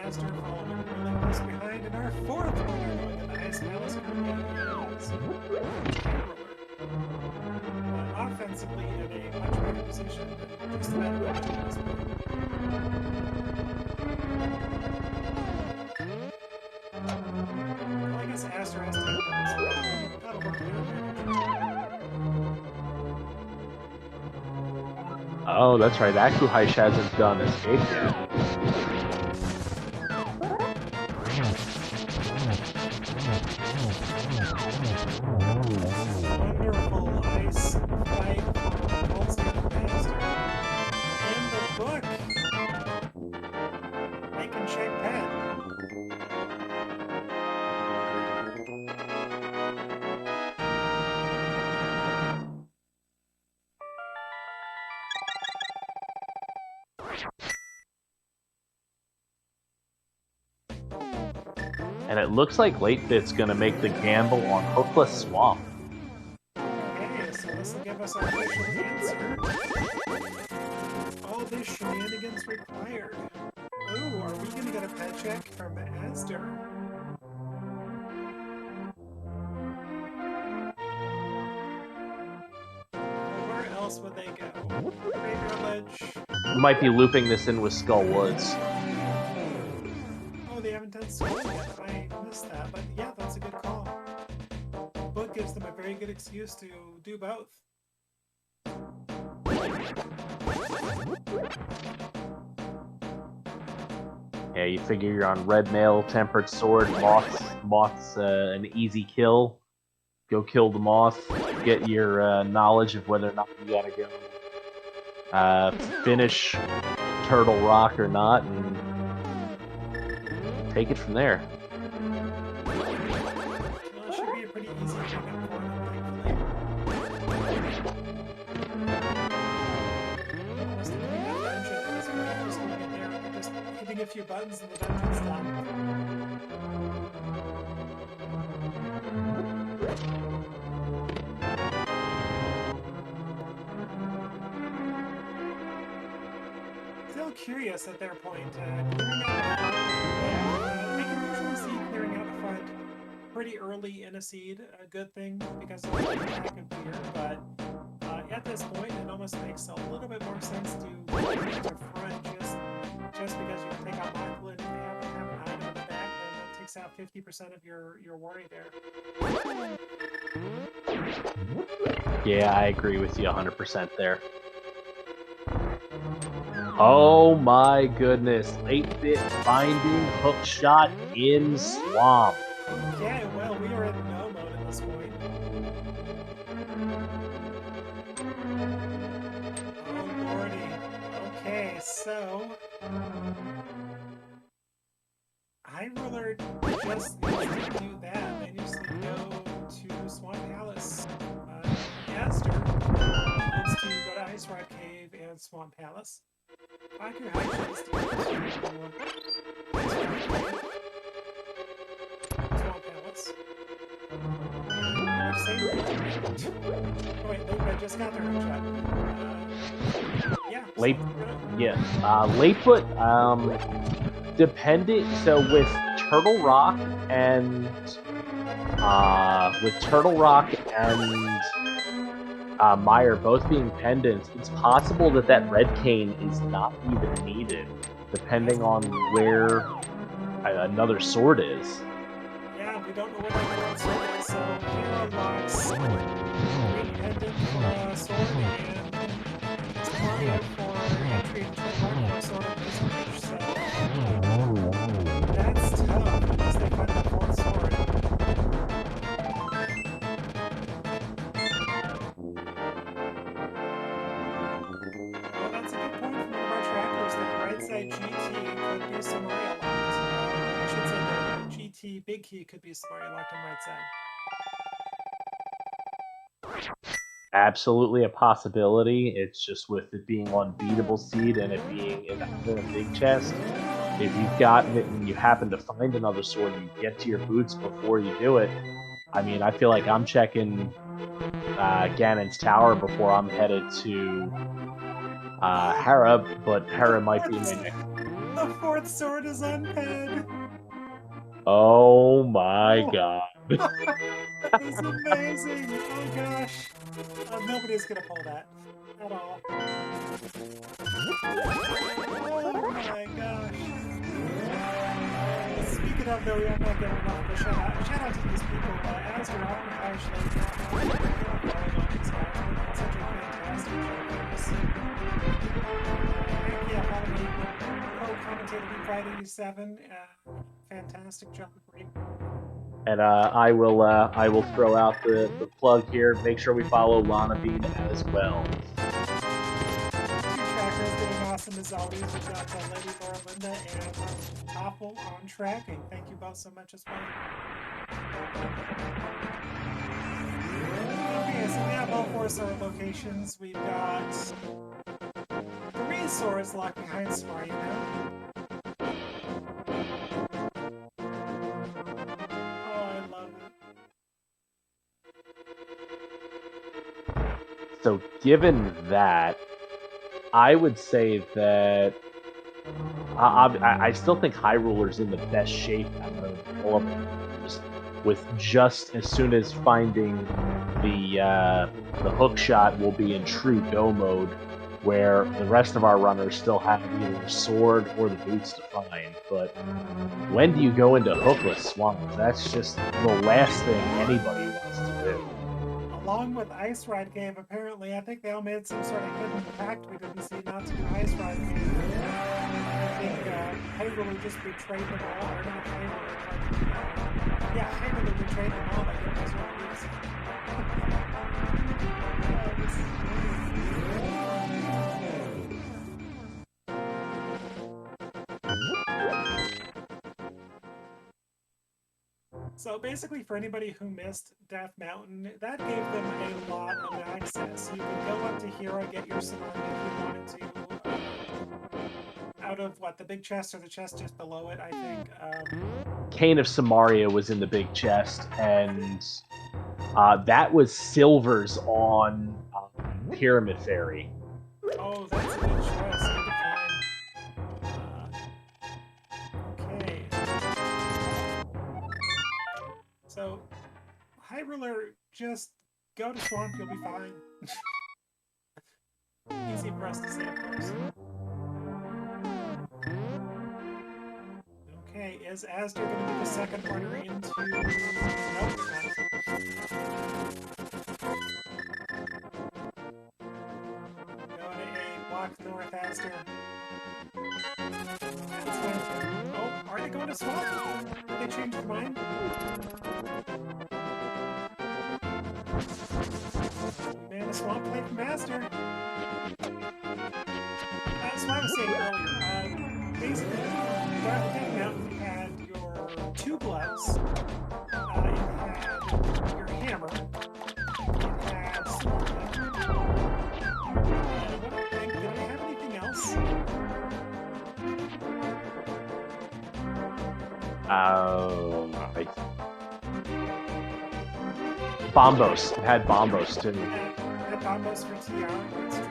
Aster following really close behind, and our 4th runner going to the Ice Palace currently is Hyruler. Offensively in a much better position than just about everyone at this point. Well, I guess Aster has to have done, so that'll work out. Oh, that's right. Akuhaish hasn't done escape yet. Wonderful ice fight from Goldstein Master. And the book. Making check pen. And it looks like Late Bit's going to make the gamble on Hookless Swamp. Okay, so this will give us our official answer. All these shenanigans required. Ooh, are we gonna get a pet check from Aster? Where else would they go? Graveyard Ledge. We might be looping this in with Skull Woods. Oh, they haven't done Soul yet. I missed that, but yeah, that's a good call. The book gives them a very good excuse to do both. Yeah, you figure you're on Red Mail, Tempered Sword, Moth's an easy kill. Go kill the Moth, get your knowledge of whether or not you gotta go finish Turtle Rock or not, and take it from there. Well, it should be a pretty easy pickup for them, thankfully. Almost doing that dungeon at this point, just going in there and just hitting a few buttons and the dungeon's done. Still curious at their point. Clearing out the front, we can usually see clearing out the front pretty early in a seed, a good thing because of the lack of gear, but at this point it almost makes a little bit more sense to clear the front just because you can take out Michael, and if they have an item in the back, then that takes out 50% of your worry there. Yeah, I agree with you 100% there. Oh my goodness, 8-bit finding hook shot in swamp. Yeah, well, we are in no mode at this point. Oh lordy. Okay, so High Ruler just needs to do that. They need to go to Swamp Palace. Aster needs to go to Ice Rock Cave and Swamp Palace. Baku High needs to go to Swamp Palace. And same oh wait, I just got their hook shot. Yeah. Layfoot, depending, so with Turtle Rock and Meyer both being pendants, it's possible that Red Cane is not even needed, depending on where another sword is. Yeah, we don't know what that sword is, so here unlocks green pendant for a sword and Mario for entry into a hardcore sword of this range, so that's tough unless they find that fourth sword. Well, that's a good point from one of our trackers that right side GT could be Samaria locked. I should say the GT big key could be Samaria locked on right side. Absolutely a possibility. It's just with it being on Beatable seed and it being in a big chest, if you've gotten it and you happen to find another sword and you get to your boots before you do it, I mean, I feel like I'm checking Ganon's tower before I'm headed to Hera, but Hera might be my next. The fourth sword is unpaired. Oh my god. That is amazing. Oh gosh. Nobody's gonna pull that at all. Oh my gosh. Speaking of, though, I'm not getting enough of a shout out to these people. Aster actually it's such a fantastic showcase. Yeah, follow me. Co-commentator Friday 87. Fantastic job, great. And I will throw out the plug here. Make sure we follow Lana Bean as well. Two trackers doing awesome as always. We've got Lady Laura Linda and Topple on tracking. Thank you both so much as well. Okay, so we have all 4 sword locations. We've got 3 swords locked behind Samaria now. So given that, I would say that I still think High Ruler's in the best shape out of all of them. Just as soon as finding the hook shot, will be in true go mode, where the rest of our runners still have either the sword or the boots to find. But when do you go into hookless swamps? That's just the last thing anybody wants to do. Along with Ice Ride Cave, apparently, I think they all made some sort of hidden pact we didn't see not to do Ice Ride Cave. I think High Ruler just betrayed them all, or not High Ruler, but High Ruler betrayed them all by getting those one boots. So basically, for anybody who missed Death Mountain, that gave them a lot of access. You could go up to Hera, get your sword if you wanted to. Out of what, the big chest or the chest just below it, I think. Cane of Samaria was in the big chest, and that was Silver's on Pyramid Fairy. Oh, that's a good choice. Good to find. Okay. So, Hyrule, just go to Swamp, you'll be fine. Easy for us to say, of course. Okay, is Astor going to be the second runner into... Nope, Going to A, block north, Astor. That's fine. Oh, are they going to Swamp? Did they change their mind? Man, a Swamp play from Astor. That's what I was saying earlier. Basically, Death Mountain had your two gloves, it had your hammer, it had Swamp Play. And what do I think? Did I have anything else? Bombos. It had Bombos too. It had Bombos for TR, that's true.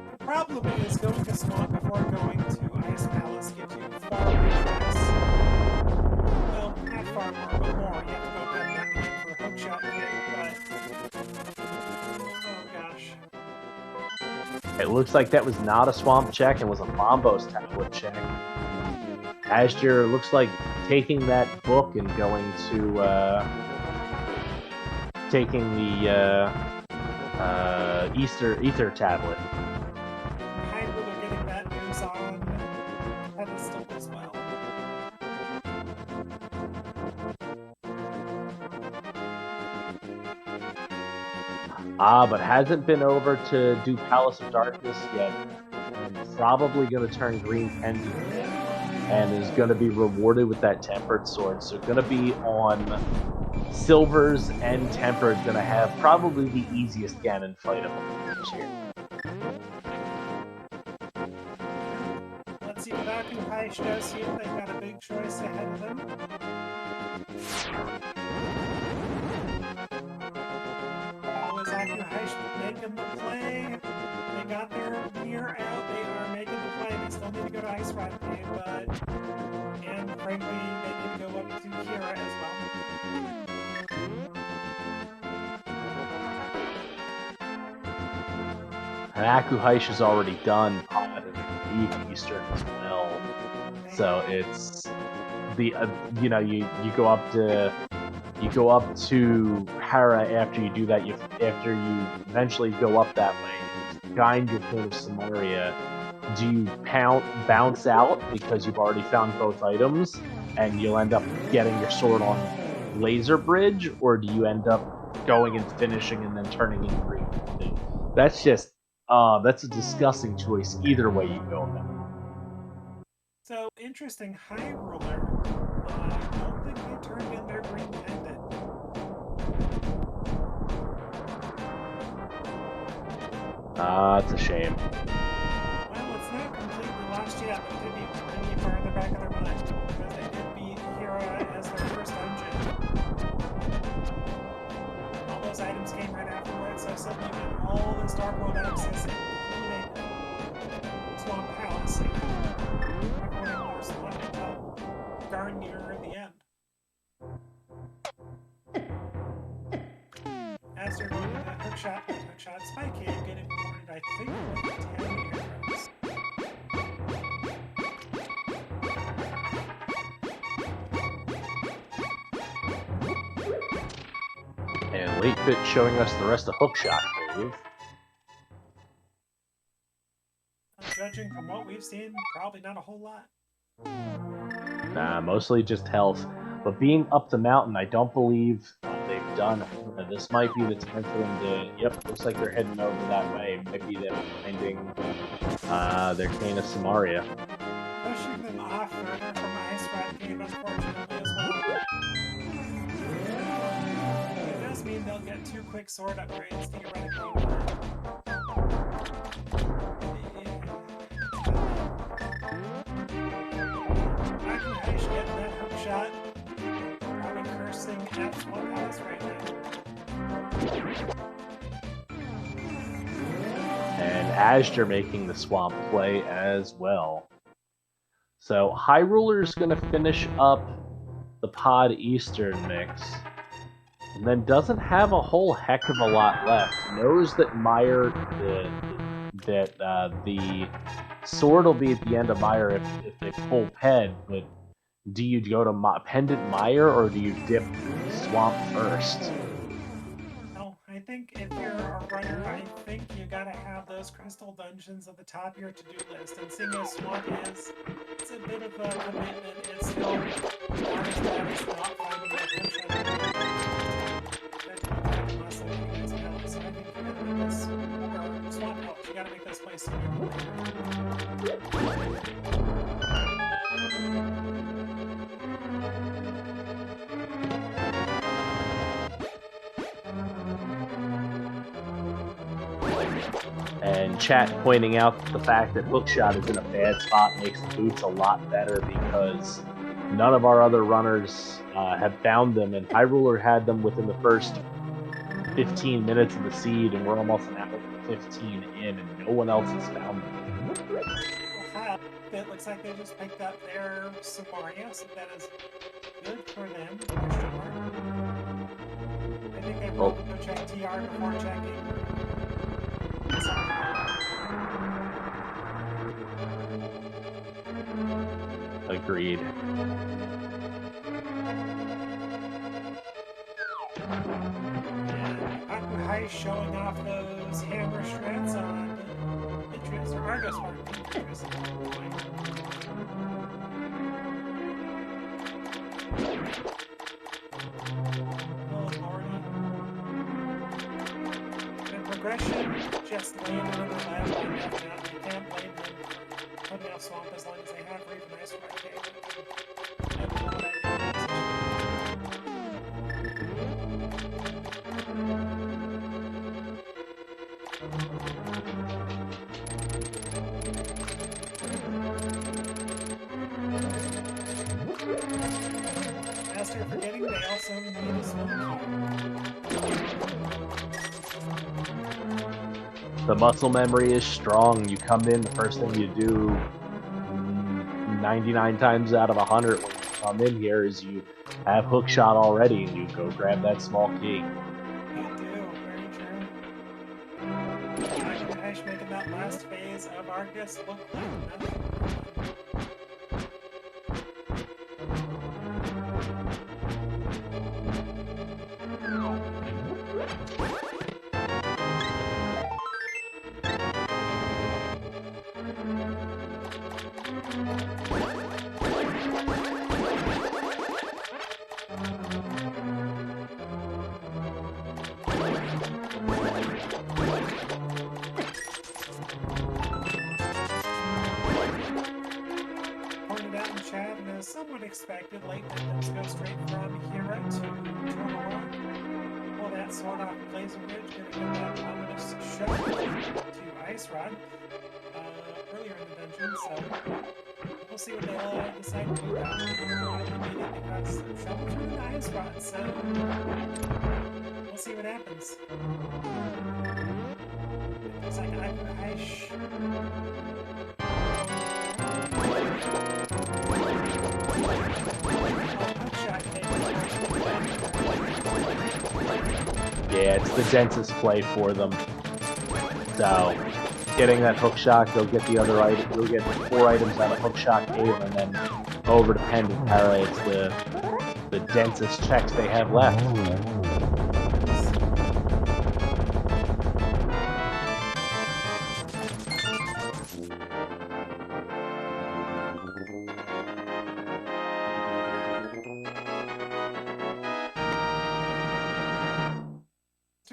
The problem is going to Swamp before going to Ice Palace gives you far more less. Well, not far more, but more. You have to go back down again for a hookshot thing, but... Oh gosh. It looks like that was not a swamp check, it was a Bombos tablet check. Astor looks like taking that book and going to taking the Ether tablet. Hyrule getting that news on pedestal as well. But hasn't been over to do Palace of Darkness yet. And probably going to turn Green Pendant in, and is going to be rewarded with that Tempered Sword. So going to be on Silver's and Tempered, going to have probably the easiest Ganon fight of this year. Let's see what Akuhaish does here. They've got a big choice ahead of them. Oh, is Akuhaish making the play? They got their mirror out. They are making the play. They still need to go to Ice Rod Cave, but... And frankly, they need to go up to Hera as well. And Akuhaish is already done Pod and Eastern as well. So it's the you go up to Hera after you do that. After you eventually go up that way, find your Cane of Samaria. Do you bounce out because you've already found both items, and you'll end up getting your sword on Laser Bridge, or do you end up going and finishing and then turning in Green? That's just that's a disgusting choice. Either way you go about it. So, interesting, Hyrule, I don't think they turned in their Green Pendant. It's a shame. Well, it's not completely lost yet, but it could be really far in the back of their mind, because they did beat Hera as their first dungeon. All those items came right afterwards, so suddenly you got all this Dark World access, including Swamp Palace. Darn near the end. As they're going to the hookshot spike cave, getting rewarded, I think, with 10 arrows. And Late Bit showing us the rest of Hookshot Cave. Judging from what we've seen, probably not a whole lot. Nah, mostly just health. But being up the mountain, I don't believe they've done This might be the time for them to. Yep, looks like they're heading over that way. Might be them finding their Canis Samaria. Pushing them off further from Ice Rod Cave, unfortunately, as well. It does mean they'll get 2 quick sword upgrades, theoretically. Hesh getting that hook shot. Probably cursing at Swamp House right now. And Azure making the swamp play as well. So Hyruler's going to finish up the Pod Eastern mix, and then doesn't have a whole heck of a lot left. Knows that the sword will be at the end of Mire if they pull Ped, but do you go to Pendant Mire or do you dip Swamp first? I think if you're a runner, I think you gotta have those crystal dungeons at the top of your to-do list. And seeing as Swamp it's a bit of a commitment. It's still not as bad as not finding that muscle you guys know. So I think you gotta make this, or Swamp helps, you gotta make this place sooner. And chat pointing out the fact that Hookshot is in a bad spot makes the boots a lot better because none of our other runners have found them, and Hyruler had them within the first 15 minutes of the seed, and we're almost an hour 15 in, and no one else has found them. It looks like they just picked up their Samaria, so that is good for them. I think they will go check TR before checking. Agreed. Akuhai showing off those hammer strats on Interest or Argus or Interest. Oh lordy. And progression just landed on the lab line now. They can't blame them for putting off Swamp as long as they have Raven Ice Rod Cave. After forgetting, they also need a smoke. The muscle memory is strong. You come in, the first thing you do 99 times out of 100 when you come in here is you have Hookshot already and you go grab that small key. You do, very true. Hash making that last phase of Argus look like nothing. Somewhat expected, late victims go straight from Hera to Torora. Well, that sword off Blazer Ridge, gonna get that ominous shot to Ice Rod earlier in the dungeon, so we'll see what they'll decide to do about it. Because Shovel through the Ice Rod, so we'll see what happens. It's like Ice. Yeah, it's the densest play for them. So, getting that Hookshot, they'll get the other item. They'll get 4 items out of Hookshot Cave, and then over to Pendant Para. It's the densest checks they have left.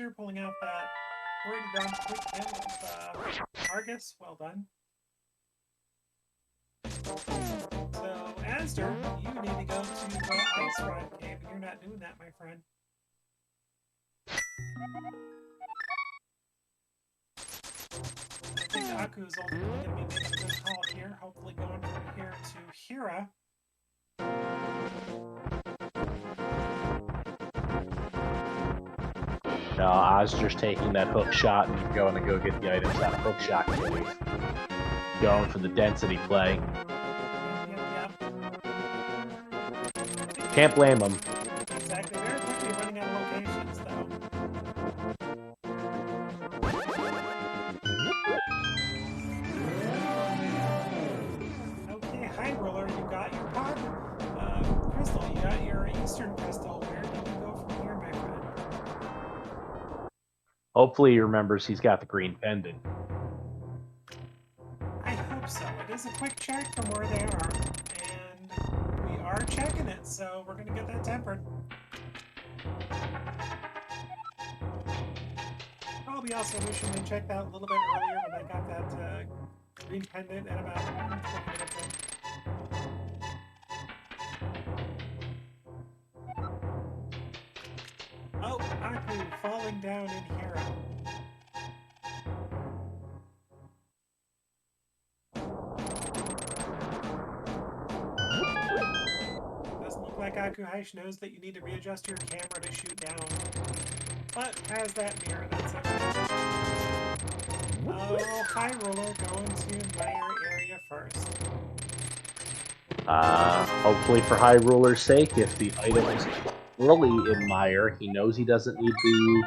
Asder pulling out that already done quick hit with Argus. Well done. So, Asder, you need to go to Ice Rod Cave, and you're not doing that, my friend. I think Aku's ultimately going to be making a good call here, hopefully going from here to Hira. No, I was just taking that hook shot and going to go get the items out of hook shot cave. Going for the density play. Yep. Can't blame him. Exactly. Very quickly running out of locations, though. Okay, High Roller, you got your pod crystal. You got your Eastern crystal. Where do you go from here, my friend? Hopefully he remembers he's got the green pendant. I hope so. It is a quick check from where they are, and we are checking it, so we're going to get that tempered. Probably also wishing they checked out a little bit earlier when they got that green pendant at about 20 minutes in. Oh, Aku falling down in Hira. Doesn't look like Aku Heish knows that you need to readjust your camera to shoot down. But has that mirror, that's okay. Oh, High Roller going to Meyer area first. Hopefully for High Ruler's sake, if the item is early in Meyer, he knows he doesn't need to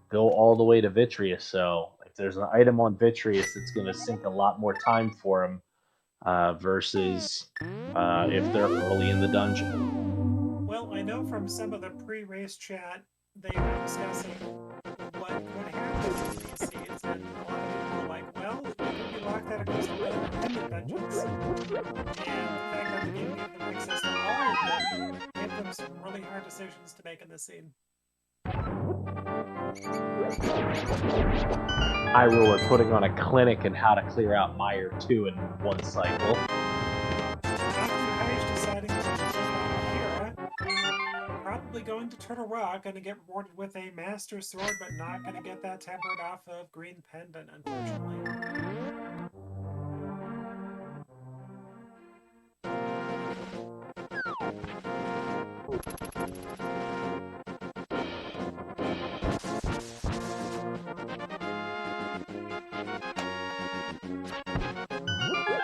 go all the way to Vitreous, so if there's an item on Vitreous, it's going to sink a lot more time for him versus if they're early in the dungeon. Well, I know from some of the pre-race chat, they were discussing what happens in these seeds, and a lot of people were like, well, it could be locked out across the independent dungeons. And the fact that the game gave them access to all of them gave them some really hard decisions to make in this scene. High Ruler putting on a clinic in how to clear out Meyer 2 in one cycle. Deciding to take on Hira, probably going to Turtle Rock, going to get rewarded with a Master Sword, but not going to get that tempered off of Green Pendant, unfortunately.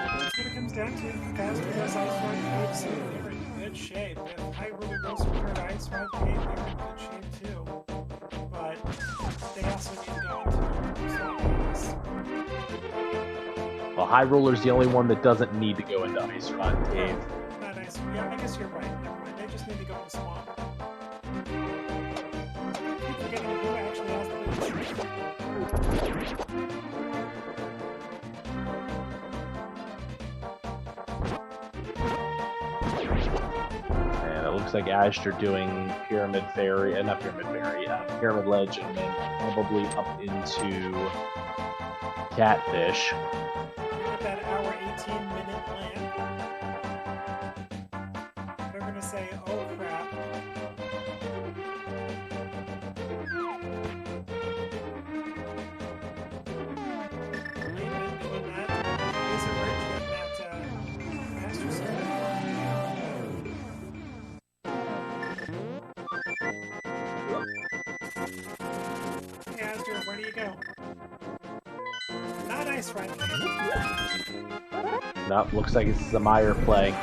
That's what it comes down to. Faster does Ice Rod Cave, so they're in good shape. If High Ruler goes from her to Ice Rod Cave, they're in good shape too. But they also need to go into Swamp. Well, High Ruler's the only one that doesn't need to go into Ice Rod Cave. Not Ice Rod. Yeah, I guess you're right. Never mind. They just need to go to Swamp. I keep forgetting who actually has the lead. And it looks like Asher doing Pyramid Fairy, not Pyramid Fairy, Pyramid Ledge, and then probably up into Catfish. With that hour 18-minute land. They're gonna say, oh crap. Layman doing that. Laser Bridge getting that Master Sword. Hey Asger, where do you go? Not Ice Rod Cave. Nope, looks like it's the Meyer play.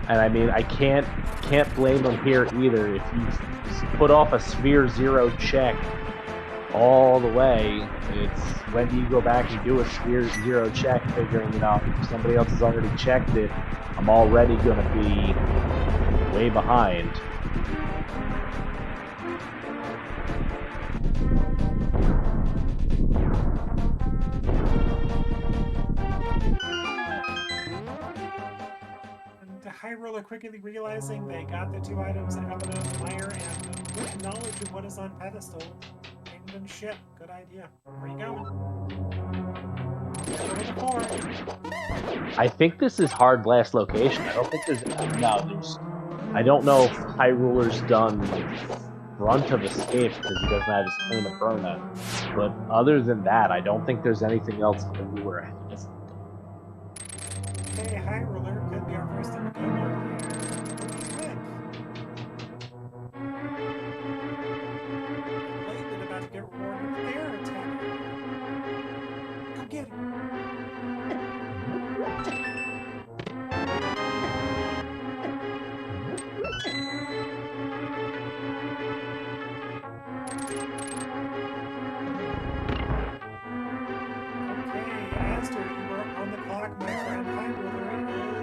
And I mean, I can't blame him here either. If you put off a Sphere 0 check all the way, it's when do you go back and do a Sphere 0 check, figuring, you know, if somebody else has already checked it, I'm already going to be way behind. High Roller quickly realizing they got the 2 items, Evident Mire, and good knowledge of what is on pedestal. Kingdom Ship, good idea. Where are you going? I think this is Hard Blast location. I don't think there's I don't know if High Ruler's done front of escape because he doesn't have his Plane of Burna. But other than that, I don't think there's anything else High Ruler has. Okay, High Ruler could be our first in the game here. Layton about to get rewarded with their attack. Go get him.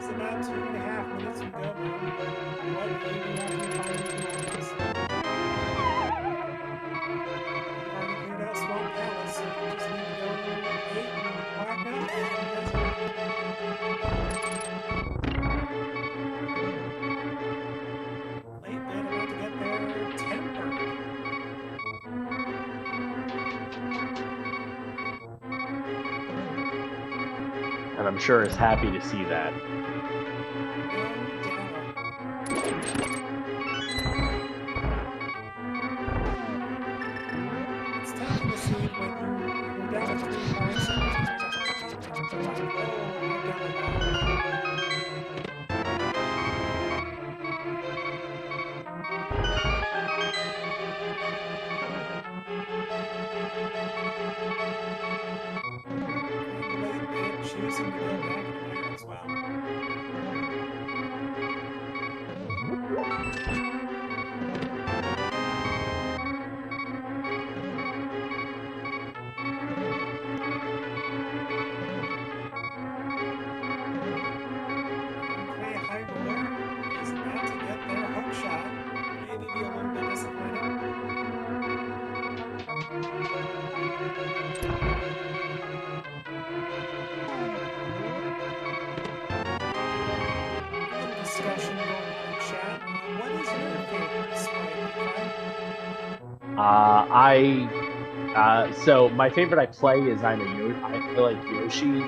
About 2.5 minutes to go. What do you have to find this? Already cleared out Swamp Palace, so you just need to go 8 and walk up. Late bit about to get their temper. And I'm sure is happy to see that. It's tough to see when you're down to 3 points. Choosing to go back there as well. Okay, High Roller is about to get their hook shot. Maybe be a little bit disappointed. Discussion going on in chat. What is your favorite sprite? So my favorite I play is I feel like Yoshi.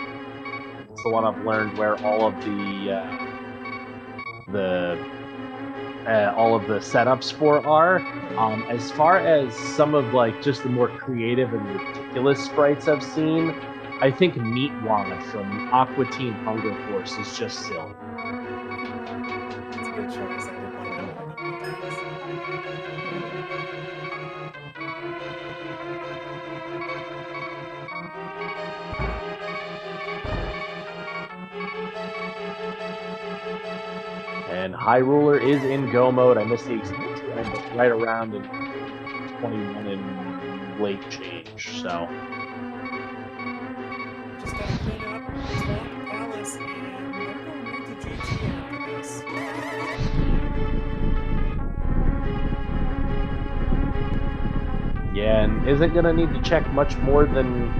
It's the one I've learned where all of all of the setups for are. As far as some of like just the more creative and ridiculous sprites I've seen, I think Meat Wad from Aqua Teen Hunger Force is just silly. That's a good choice. I did play that one a couple And High Ruler is in go mode. I missed the right around in 21 and late change, so. Just gotta clean up Swamp Palace, and they're going right to GT after this. Yeah, and isn't gonna need to check much more than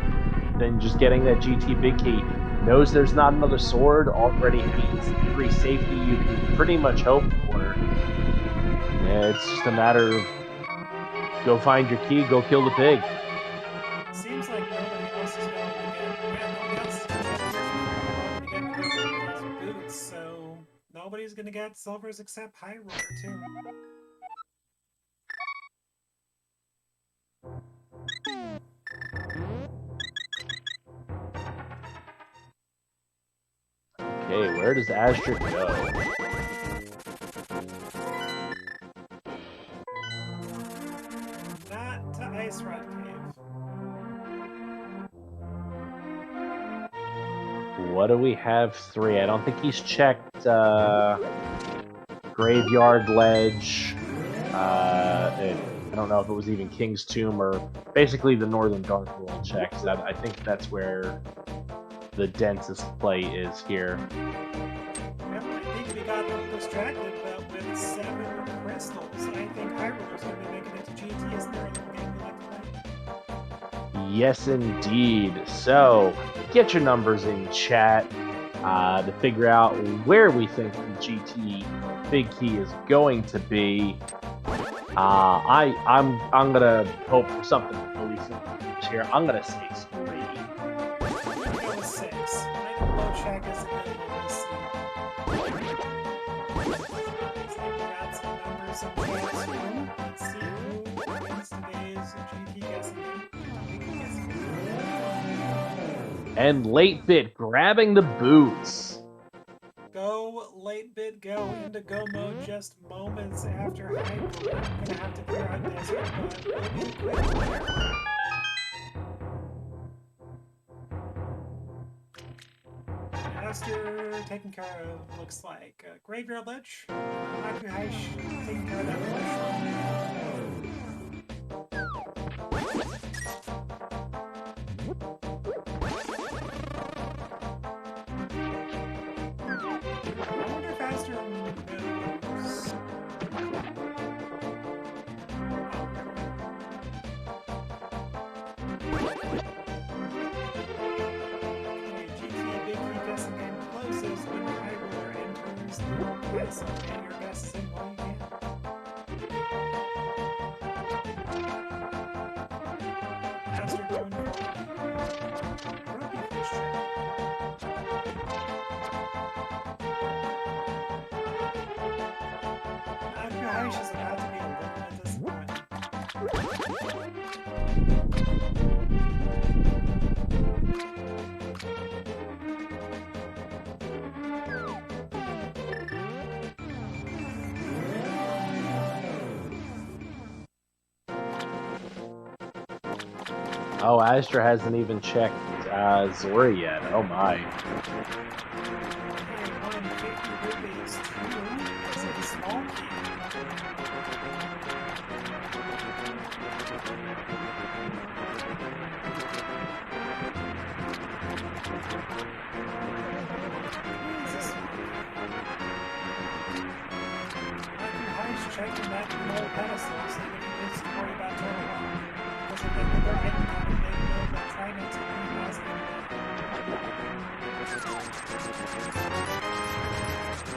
just getting that GT big key. Knows there's not another sword, already has every safety you can pretty much hope for. Yeah, it's just a matter of go find your key, go kill the pig. Seems like nobody else is going to get those boots, so nobody's going to get silvers except High Roller, too. Okay, where does Asterisk go? Not to Ice Rod Cave. What do we have? 3. I don't think he's checked Graveyard Ledge. I don't know if it was even King's Tomb or basically the Northern Dark World checks. I think that's where the densest play is here. Yep, I think we got a little distracted, but with 7 crystals, I think High Roller's going to be making it to GT as their little game we like to play. Yes, indeed. So, get your numbers in chat. to figure out where we think the GT Big Key is going to be. I'm gonna hope for something really simple here. I'm gonna say 3. Go with 6. I think Low Shack is a good one to see. So we got some numbers in chat room. Let's see who wins today's GT guessing game. And Late Bit grabbing the boots. Go, Late Bit, go into go mode just moments after Hyrule. I'm gonna have to clear out Desert, but we'll be quick. Master taken care of, looks like. Graveyard Lich. Akuhaish taking care of that mushroom. I wonder if Aster knows. When the Hyrule enters the place, okay, your guess is in while you can. Master going for Rugby Fish Trap. Akuhaish is about to be a little bit disappointed. Oh, Astra hasn't even checked Zora yet. Oh my. Okay, 150 rupees, 2 is a small key. Akuhaish checking that low pedestal so that he needs to worry about turnaround. Because if they put their item on it, they know that trying it to be positive.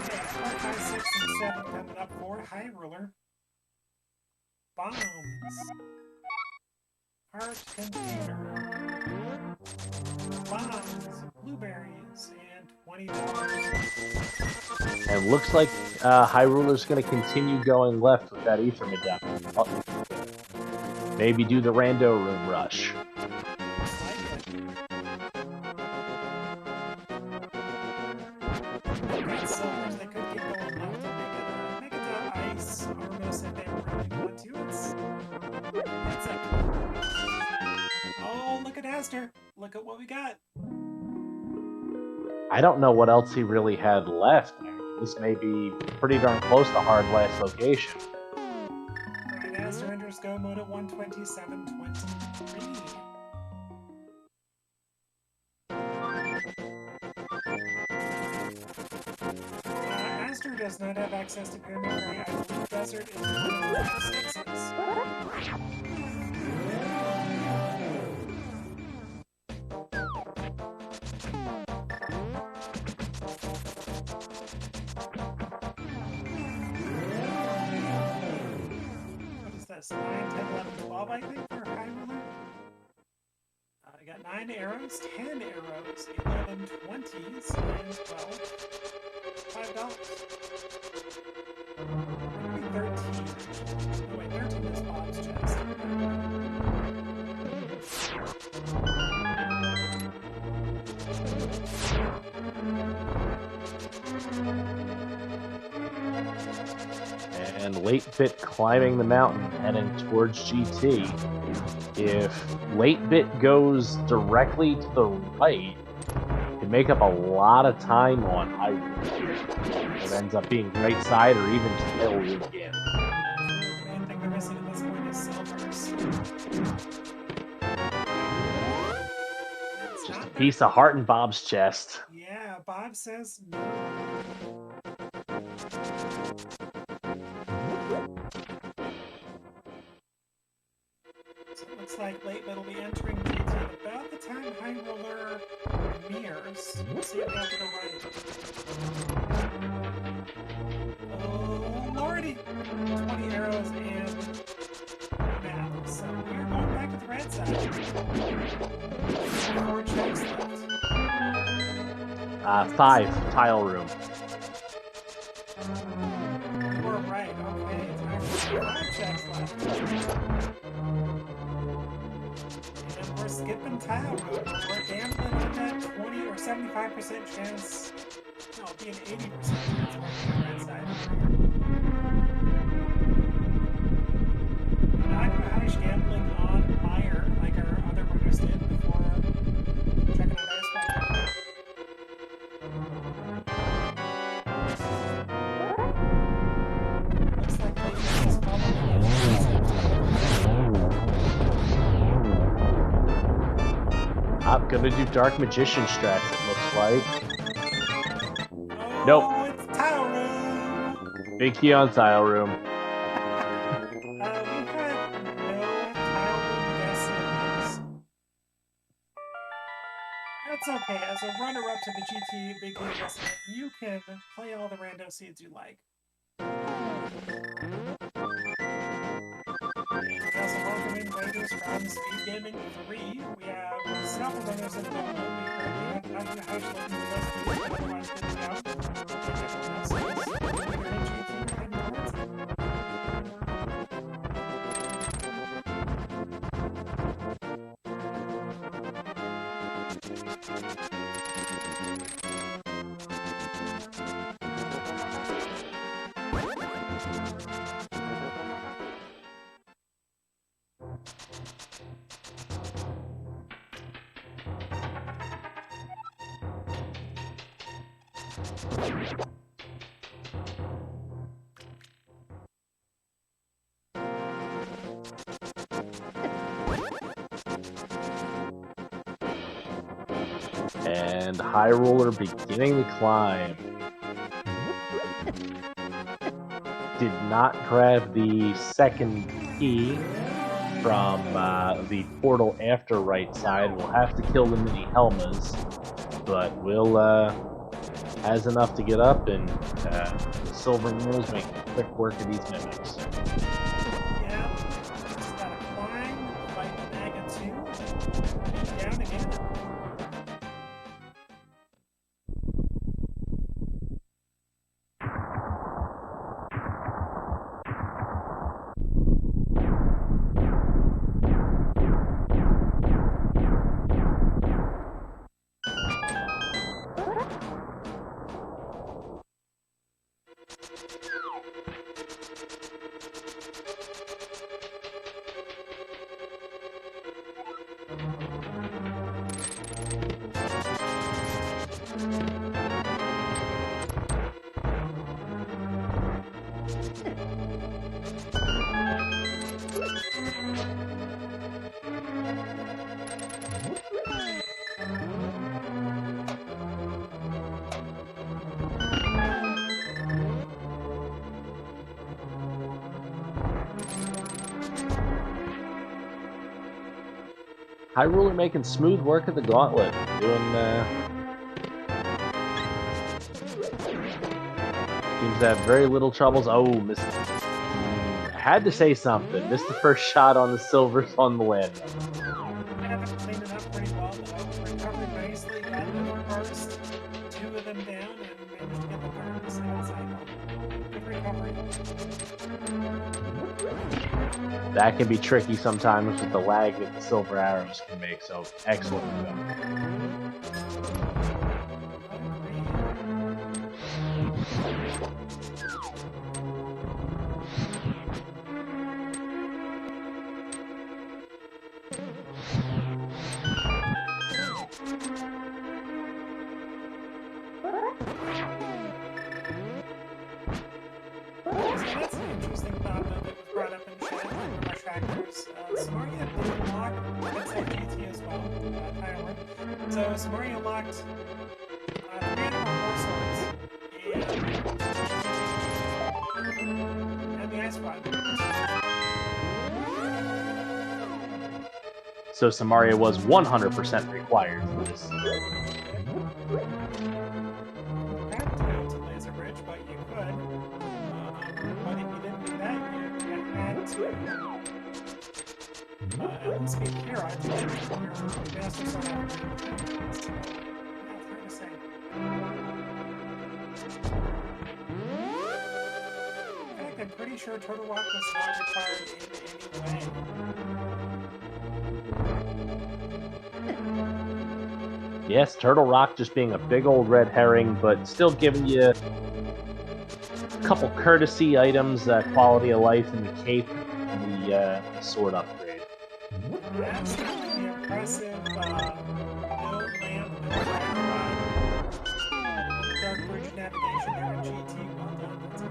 Okay, 4, 5, 6, and 7 coming up for Hyruler. Bombs. Art container. Bombs, blueberries, and $20. And looks like Hyruler's going to continue going left with that Ether Medallion. Oh. Maybe do the Rando Room rush. Silvers, they could keep going left and make it ice. Armos if they really want to. It's like, oh, look at Aster. Look at what we got. I don't know what else he really had left. This may be pretty darn close to hard last location. Alright, Aster enters go mode at 127.23. Aster does not have access to Pyramid Prairie. I believe Desert is one of the instances. What is this? 9, 10, 11, 12, I think, for Hyruler? I got 9 arrows, 10 arrows, 11 20s, 9, 12. $5. 13. Oh wait, 13 is Bob's chest. And Late Bit climbing the mountain, heading towards GT. If Late Bit goes directly to the right, could make up a lot of time on Hyrule. It ends up being right side or even tail again. The main thing they're missing at this point is silvers. Just a piece of heart in Bob's chest. Yeah, Bob says no. So it looks like Late Bit will be entering GT about the time High Roller mirrors. Let's see if they have to go right. Oh, lordy! 20 arrows and map. So we're going back to the red side. 4 checks left. 5, tile room. You were right, okay. It's actually 5 checks left. And we're skipping tile room. We're gambling on that 20 or 75% chance. No, it'd be an 80% chance we're on the red side. We're not going to punish gambling on Meyer like our other runners did before checking out Ice White. Looks like Legion is probably I'm gonna do Dark Magician strats, it looks like. Oh, Nope. it's tile room! Big key on tile room. We had no tile room guesses. That's okay. As a runner-up to the GT Big Game Guessing, you can play all the rando seeds you like. And we also welcome in players from Speed Gaming 3. We have several runners in the middle. We currently have Dr. House looking the best of the otherwise good to go. And everyone else is either in GT or in the red team. And High Roller beginning the climb. Did not grab the second key from the portal after right side. We'll have to kill the mini Helmas, but we'll has enough to get up, and Silver Mirrors make quick work of these mimics. Yeah, just gotta climb, fight the Naga 2, and down again. High Roller making smooth work of the gauntlet. Doing seems to have very little troubles. Oh, missed. I had to say something. Missed the first shot on the silvers on the landing. I haven't cleaned it up pretty well, though. Recovered nicely, got them first, 2 of them down, and managed to get the third in the second cycle. Good recovery. That can be tricky sometimes with the lag that the silver arrows can make, so excellent go. So that's an interesting thought, though, that was brought up in chat from one of our trackers. Samaria did unlock Red GT as well, Tyler. So Samaria unlocked 3 animal swords and the ice rod. so Samaria was 100% required for this. You have to go to Laser Bridge, but you could. But if you didn't do that, you had to at least be here. I think you're faster start out. So, yeah, it's hard to say. In fact, I'm pretty sure Turtle Rock was not required in any way. Yes, Turtle Rock just being a big old red herring, but still giving you a couple courtesy items, quality of life in the cape, and the sword upgrade. That's the impressive no lamp, no dark bridge navigation there in GT. Well done, that's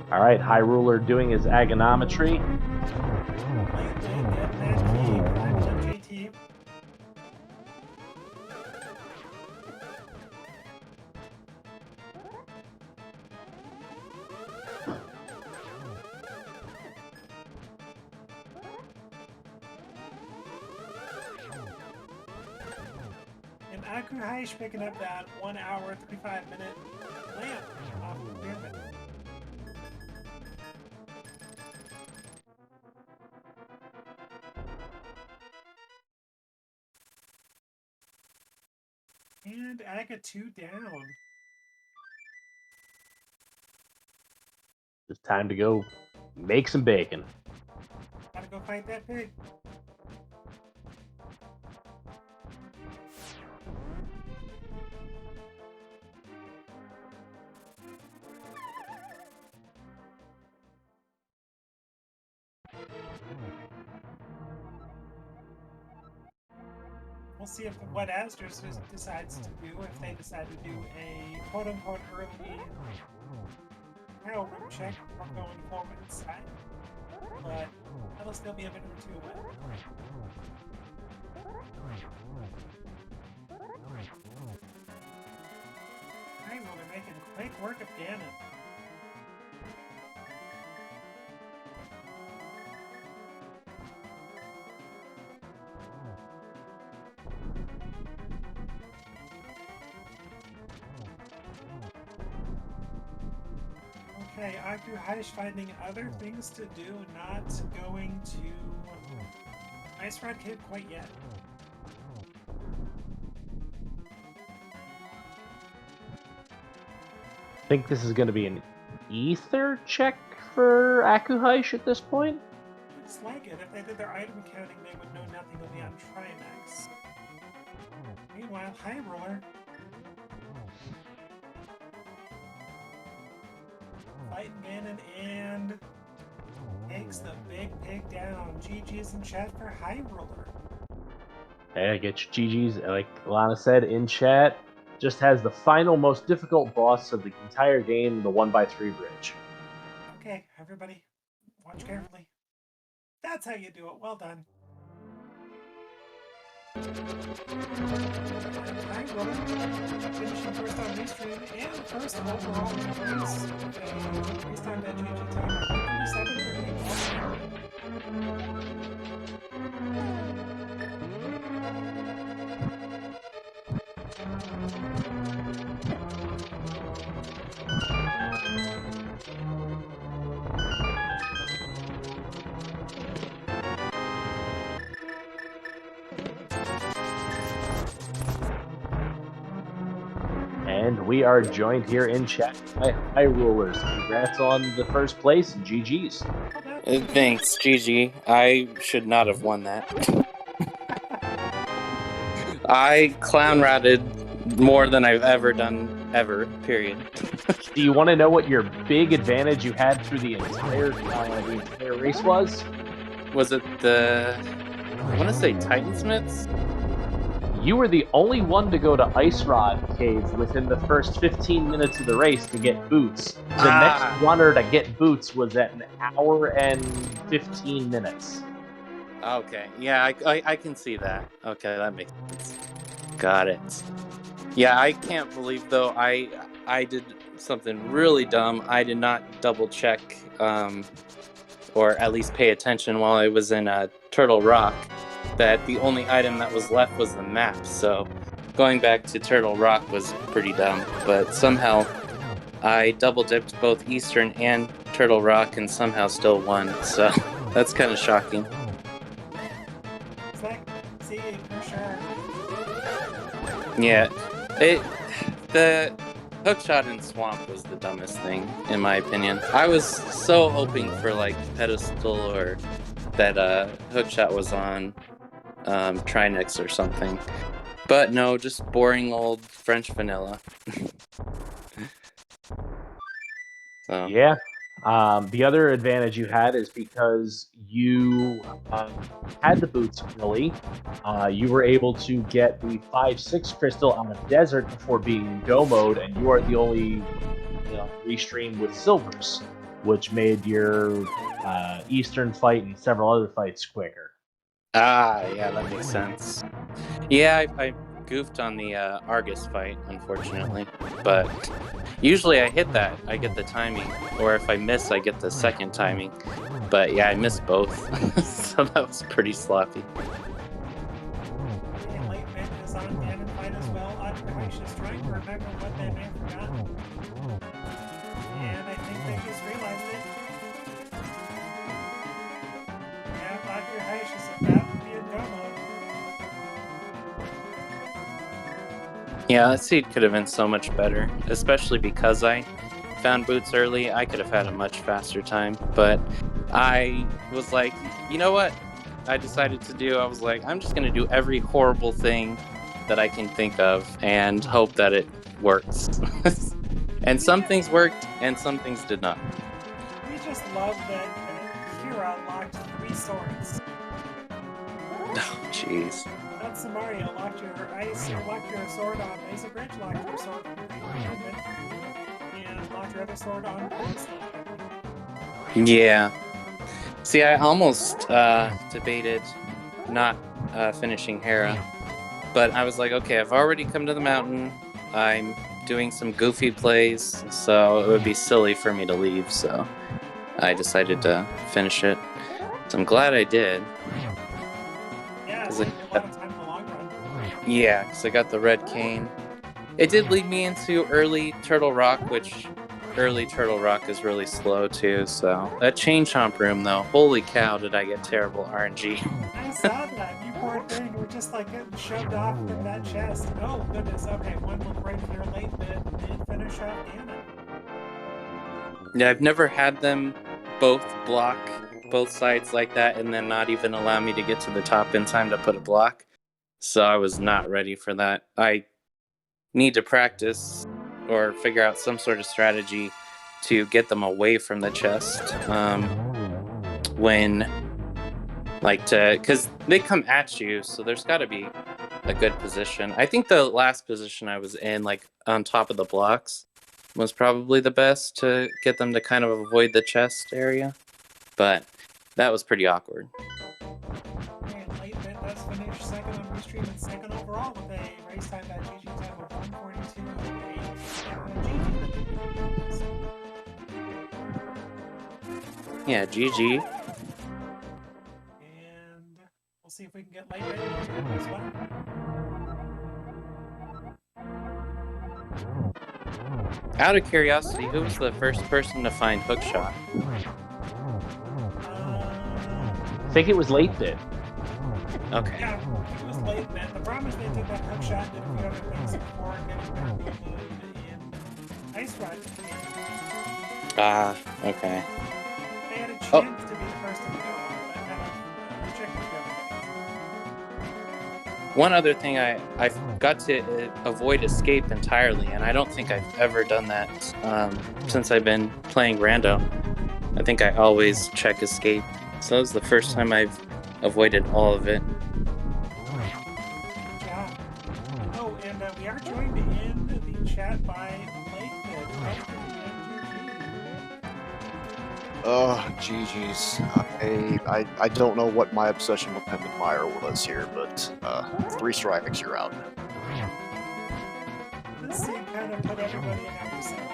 alright. Alright, High Ruler doing his agonometry. Getting that key, climbing up GT. And Akuhaish picking up that 1 hour, 35-minute lamp off the pyramid. And Aga 2 down. It's time to go make some bacon. Gotta go fight that pig. We'll see what Astros decides to do, if they decide to do a quote-unquote early power room check before going forward inside. But that'll still be a minute or two away. Alright, well, they're making quick work of Ganon. Okay, Akuhaish finding other things to do, not going to Ice Rod Cave quite yet. I think this is going to be an ether check for Akuhaish at this point. Looks like it. If they did their item counting, they would know nothing will be on Trimax. Meanwhile, High Roller fighting Ganon and takes the big pig down. GG's in chat for High Roller. Hey, I get your GG's. Like Lana said in chat, just has the final, most difficult boss of the entire game, the 1x3 bridge. Okay, everybody, watch carefully. That's how you do it. Well done. High Roller finishing first on restream and first overall in the race. Based on that GG time of 37. And we are joined here in chat by High Rulers. Congrats on the first place and GG's. Thanks, GG. I should not have won that. I clown ratted more than I've ever done, ever, period. Do you want to know what your big advantage you had through the entire race was? Was it the... I want to say Titansmiths? You were the only one to go to Ice Rod Cave within the first 15 minutes of the race to get boots. The next runner to get boots was at 1 hour and 15 minutes. Okay, yeah, I can see that. Okay, that makes sense. Got it. Yeah, I can't believe, though, I did something really dumb. I did not double check or at least pay attention while I was in Turtle Rock, that the only item that was left was the map. So going back to Turtle Rock was pretty dumb, but somehow I double dipped both Eastern and Turtle Rock and somehow still won. So that's kind of shocking. See, for sure. Yeah, the hookshot in Swamp was the dumbest thing, in my opinion. I was so hoping for like pedestal or that hookshot was on Trinix or something, but no, just boring old French vanilla. So. Yeah. The other advantage you had is because you had the boots early, you were able to get the 5-6 crystal on the desert before being in go mode, and you are the only restream with silvers, which made your Eastern fight and several other fights quicker. Yeah, that makes sense. Yeah, I goofed on the Argus fight, unfortunately, but usually I hit that. I get the timing, or if I miss, I get the second timing. But yeah, I missed both, so that was pretty sloppy. Late man is on Ganon fight as well. I'm just trying to remember what that man forgot. And I think they just realized it. Yeah, Dr. Heish is about to be in go mode. Yeah, that seed could have been so much better, especially because I found boots early. I could have had a much faster time, but I was like, you know what? I decided to do. I was like, I'm just going to do every horrible thing that I can think of and hope that it works. And some things worked and some things did not. We just love that Kira locked 3 swords. Oh, jeez. Not Samaria locked your ice, or locked your sword on Ice Bridge, locked your sword on and locked your other sword on Ice. Yeah. See, I almost debated not finishing Hera, but I was like, okay, I've already come to the mountain. I'm doing some goofy plays, so it would be silly for me to leave, so I decided to finish it. So I'm glad I did. Yeah, it's a lot of time in the long run. Yeah, because I got the red cane. It did lead me into early Turtle Rock, which early Turtle Rock is really slow too, so that chain chomp room though, holy cow, did I get terrible RNG. I saw that. You poor thing. You were just like getting shoved off from that chest. Oh, goodness. Okay, one look right here late bit and finish off Ganon. Yeah, I've never had them both block both sides like that and then not even allow me to get to the top in time to put a block. So I was not ready for that. I need to practice or figure out some sort of strategy to get them away from the chest because they come at you, so there's got to be a good position. I think the last position I was in, like on top of the blocks, was probably the best to get them to kind of avoid the chest area, but that was pretty awkward. And late bit does finish second on Restream and second overall with a race time at GG time of 142.8. Yeah, GG. And we'll see if we can get late bit into this one. Out of curiosity, who was the first person to find hookshot? I think it was late bit. Okay. Yeah, it was late bit. The problem is they did that hookshot and did a few other things before getting back in Ice Run. Okay. They had a chance to be the first to go, but kind of rejected everything. One other thing, I got to avoid escape entirely, and I don't think I've ever done that since I've been playing rando. I think I always check escape. So that was the first time I've avoided all of it. Good job. Oh, and we are joined in the chat by Lakebit. GG's. I don't know what my obsession with Pendant Meyer was here, but 3 strikes, you're out. This scene kind of put everybody in every single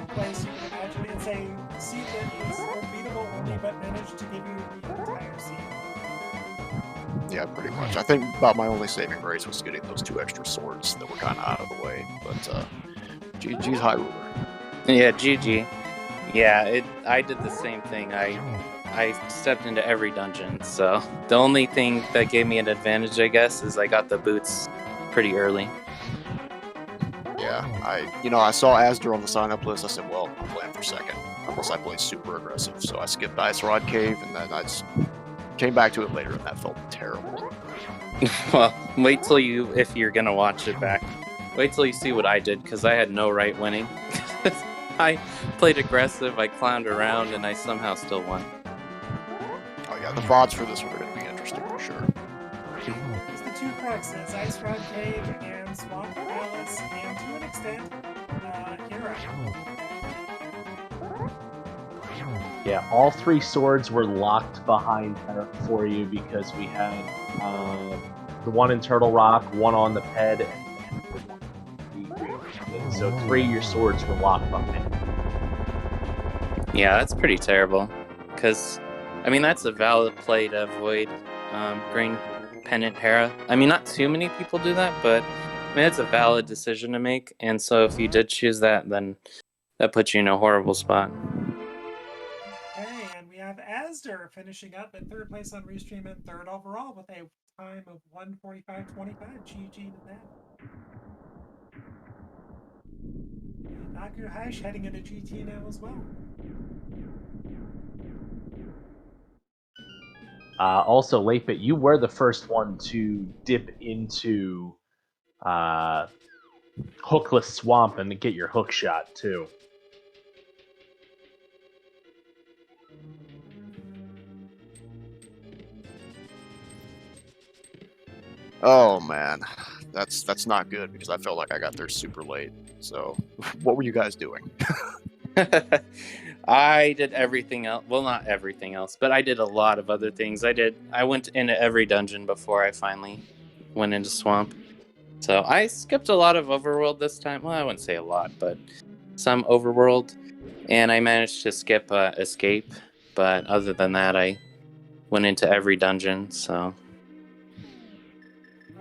place you can imagine. It's a seed that is unbeatable only, but managed to give you the entire seed. Yeah, pretty much. I think about my only saving grace was getting those 2 extra swords that were kind of out of the way. But GG's High Ruler. Yeah, GG. Yeah, I did the same thing. I stepped into every dungeon, so the only thing that gave me an advantage, I guess, is I got the boots pretty early. Yeah, I saw Asder on the sign-up list. I said, well, I'm playing for second. Unless I play super aggressive. So I skipped Ice Rod Cave, and then I just came back to it later, and that felt terrible. Well, wait till if you're gonna watch it back, wait till you see what I did, because I had no right winning. I played aggressive, I clowned around, and I somehow still won. Oh yeah, the VODs for this one are going to be interesting for sure. It's the 2 cruxes, Ice Rod Cave and Swamp Palace, and to an extent, Hera. Yeah, all 3 swords were locked behind her for you because we had the one in Turtle Rock, one on the Ped, and the Green. So 3 of your swords were locked behind. Yeah, that's pretty terrible. Because, I mean, that's a valid play to avoid Green Pennant Hera. I mean, not too many people do that, but I mean, it's a valid decision to make. And so if you did choose that, then that puts you in a horrible spot. Okay, and we have Asder finishing up in 3rd place on Restream and 3rd overall with a time of 1:45.25. GG to that. And Naku heading into GT now as well. Also, Leifit, you were the first one to dip into Hookless Swamp and to get your hook shot, too. Oh man, that's not good because I felt like I got there super late. So, what were you guys doing? I did everything else. Well, not everything else, but I did a lot of other things. I went into every dungeon before I finally went into Swamp. So I skipped a lot of Overworld this time. Well, I wouldn't say a lot, but some Overworld. And I managed to skip Escape. But other than that, I went into every dungeon. So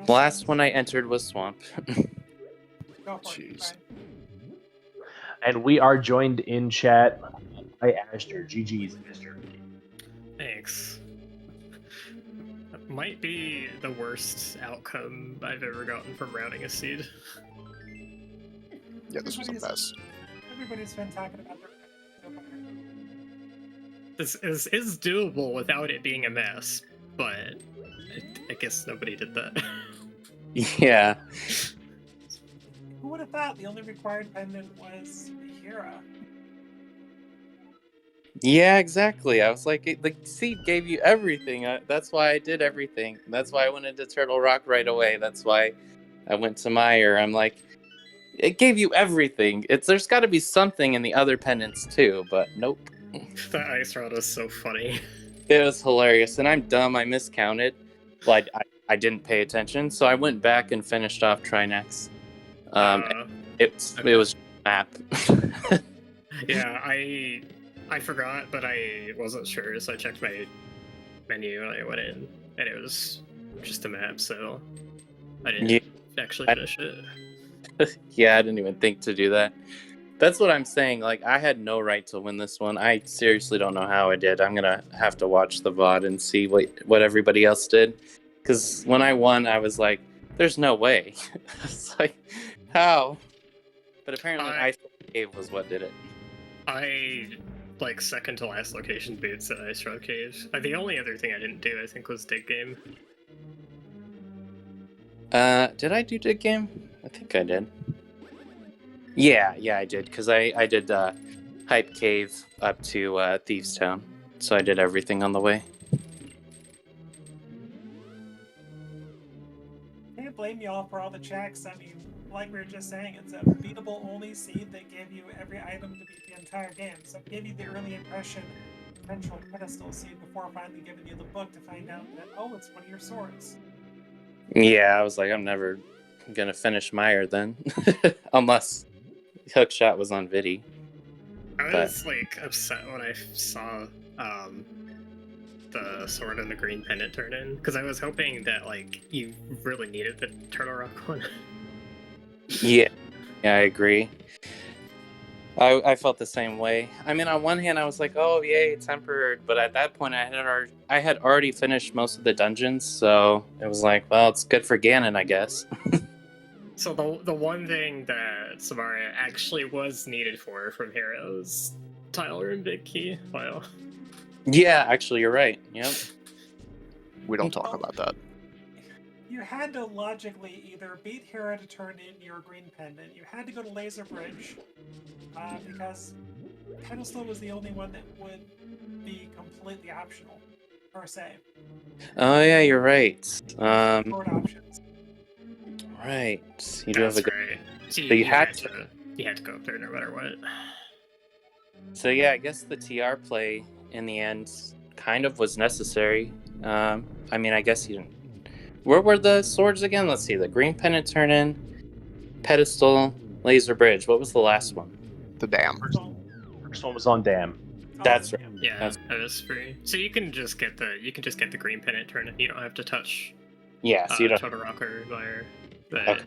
the last one I entered was Swamp. Go for it, Jeez. And we are joined in chat by Asher. GG's, Asher. Thanks. That might be the worst outcome I've ever gotten from routing a seed. Yeah, this was a mess. Everybody's been talking about their. This is doable without it being a mess, but I guess nobody did that. Yeah. Who would have thought the only required pendant was Hera? Yeah, exactly. I was like, the seed gave you everything. That's why I did everything. That's why I went into Turtle Rock right away. That's why I went to Meyer. I'm like, it gave you everything. There's got to be something in the other pendants too, but nope. That ice rod was so funny. It was hilarious, and I'm dumb. I miscounted. Like I didn't pay attention, so I went back and finished off Trinex. It was map. Yeah, I forgot, but I wasn't sure, so I checked my menu and I went in, and it was just a map, so I didn't actually finish it. Yeah, I didn't even think to do that. That's what I'm saying. Like, I had no right to win this one. I seriously don't know how I did. I'm gonna have to watch the VOD and see what everybody else did. Because when I won, I was like, "There's no way." It's like, how? But apparently, Ice Cave was what did it. I second to last location boots at Ice Road Cave. The only other thing I didn't do, I think, was Dig Game. Did I do Dig Game? I think I did. Yeah, I did, because I did Hype Cave up to Thieves Town, so I did everything on the way. Can't blame y'all for all the checks. I mean, like we were just saying, it's a beatable only seed that gave you every item to beat the entire game. So it gave you the early impression potential pedestal seed before finally giving you the book to find out that, oh, it's one of your swords. Yeah, I was like, I'm never gonna finish Meyer then, unless Hookshot was on Vidi. I was like upset when I saw the sword and the green pendant turn in, because I was hoping that like you really needed the Turtle Rock one. Yeah, I agree. I felt the same way. I mean, on one hand, I was like, "Oh, yay, tempered," but at that point, I had already finished most of the dungeons, so it was like, "Well, it's good for Ganon, I guess." So the one thing that Samaria actually was needed for from Heroes, Tyler and Big Key. Wow. Yeah, actually, you're right. Yep. We don't talk about that. You had to logically either beat Hera to turn in your green pendant. You had to go to Laser Bridge because Pedestal was the only one that would be completely optional, per se. Oh yeah, you're right. Board options. Right. You do have a good. Right. So you had to go up there no matter what. So yeah, I guess the TR play in the end kind of was necessary. I mean, I guess you didn't. Where were the swords again? Let's see. The green pendant turn in, pedestal, laser bridge. What was the last one? The dam. First one was on Dam. That's right. Yeah, that is free. So you can just get the green pendant turn in. You don't have to touch. Yeah. So you don't. Total Rock or Fire. But Okay.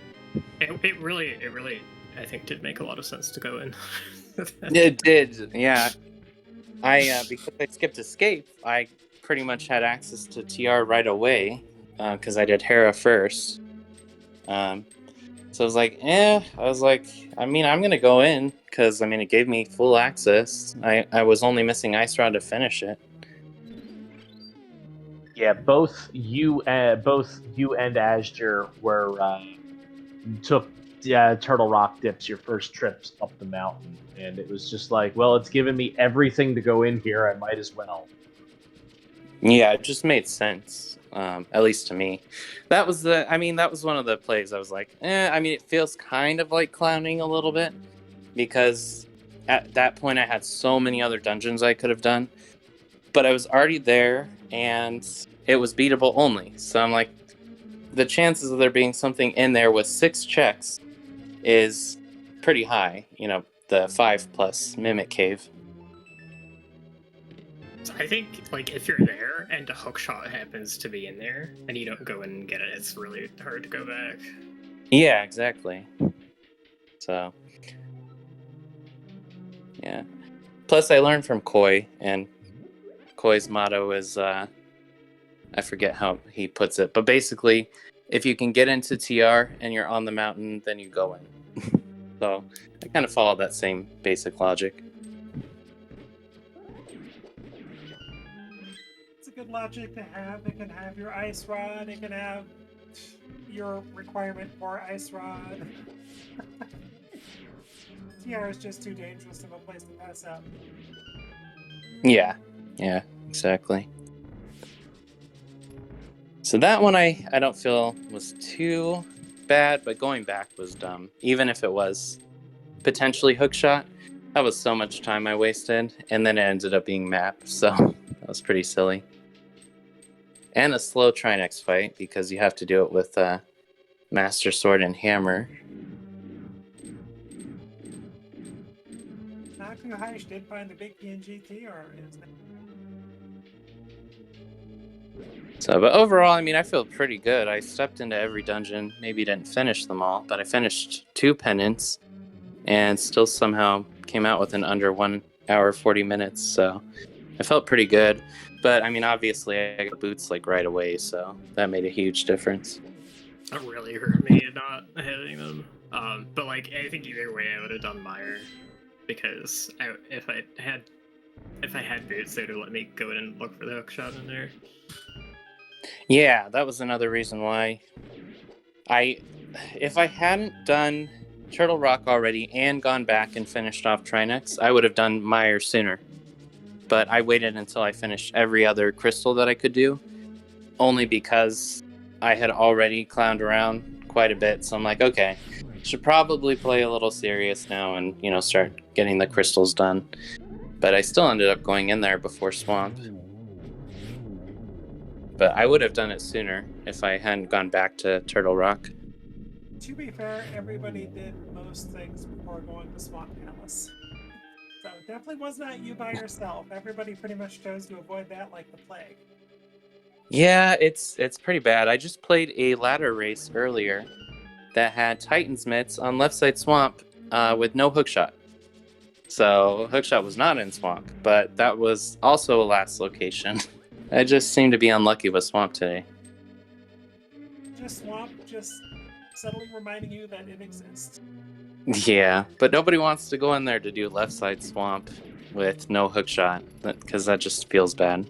it really, I think, did make a lot of sense to go in. It did. Yeah. Because I skipped escape, I pretty much had access to TR right away because I did Hera first. So I was like, I mean, I'm gonna go in because I mean it gave me full access. I was only missing Ice Rod to finish it. Yeah, both you and Asger were took Turtle Rock dips your first trips up the mountain, and it was just like, well, it's given me everything to go in here. I might as well. Yeah, it just made sense, at least to me. That was one of the plays I was like, I mean, it feels kind of like clowning a little bit because at that point I had so many other dungeons I could have done, but I was already there and it was beatable only. So I'm like, the chances of there being something in there with 6 checks is pretty high. You know, the 5+ Mimic Cave. I think, like, if you're there and a hookshot happens to be in there and you don't go in and get it, it's really hard to go back. Yeah, exactly. So, yeah. Plus, I learned from Koi, and Koi's motto is, I forget how he puts it, but basically, if you can get into TR and you're on the mountain, then you go in. So, I kind of follow that same basic logic. Good logic to have. It can have your Ice Rod. It can have your requirement for Ice Rod. TR is just too dangerous of a place to pass out. Yeah, exactly. So that one I don't feel was too bad, but going back was dumb. Even if it was potentially hookshot, that was so much time I wasted, and then it ended up being map, so that was pretty silly. And a slow Trinex fight, because you have to do it with Master Sword and Hammer. Nakuhaish did find the big PNGT, or is that... So, but overall, I mean, I feel pretty good. I stepped into every dungeon, maybe didn't finish them all, but I finished 2 pendants, and still somehow came out with an under 1 hour 40 minutes, so I felt pretty good. But I mean, obviously, I got boots like right away, so that made a huge difference. That really hurt me not hitting them. But like, I think either way, I would have done Meyer, because if I had boots, they'd have let me go in and look for the hookshot in there. Yeah, that was another reason why. If I hadn't done Turtle Rock already and gone back and finished off Trinex, I would have done Meyer sooner. But I waited until I finished every other crystal that I could do, only because I had already clowned around quite a bit. So I'm like, okay, should probably play a little serious now and, start getting the crystals done. But I still ended up going in there before Swamp. But I would have done it sooner if I hadn't gone back to Turtle Rock. To be fair, everybody did most things before going to Swamp Palace. So it definitely was not you by yourself. Everybody pretty much chose to avoid that like the plague. Yeah, it's pretty bad. I just played a ladder race earlier that had Titan's mitts on left side swamp with no hookshot. So hookshot was not in swamp, but that was also a last location. I just seem to be unlucky with swamp today. Just swamp, just subtly reminding you that it exists. Yeah, but nobody wants to go in there to do left side swamp with no hookshot because that just feels bad.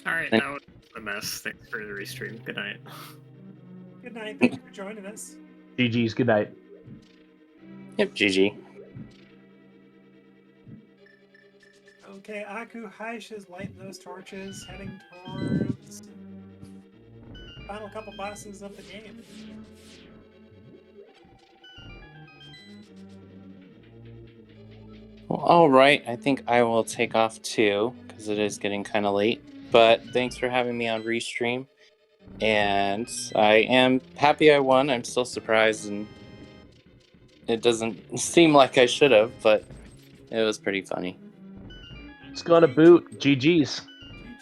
All right, that was a mess. Thanks for the restream. Good night. Good night. Thank you for joining us. GG's, good night. Yep, GG. Okay, Aku Haish is lighting those torches, heading towards final couple bosses of the game. Well, all right, I think I will take off too because it is getting kind of late. But thanks for having me on Restream. And I am happy I won. I'm still surprised, and it doesn't seem like I should have, but it was pretty funny. It's gonna boot. GG's.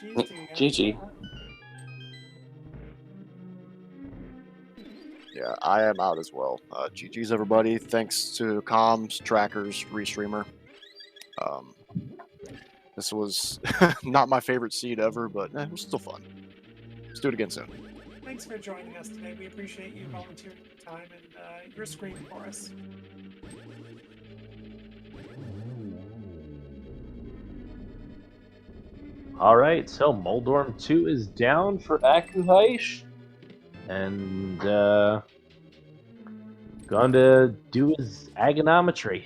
GG's to you. GG. Yeah, I am out as well. GG's, everybody. Thanks to comms, trackers, restreamer. This was not my favorite seed ever, but it was still fun. Let's do it again soon. Thanks for joining us today. We appreciate you volunteering your time and your screen for us. All right, so Moldorm 2 is down for Akuhaish. And going to do his agonometry.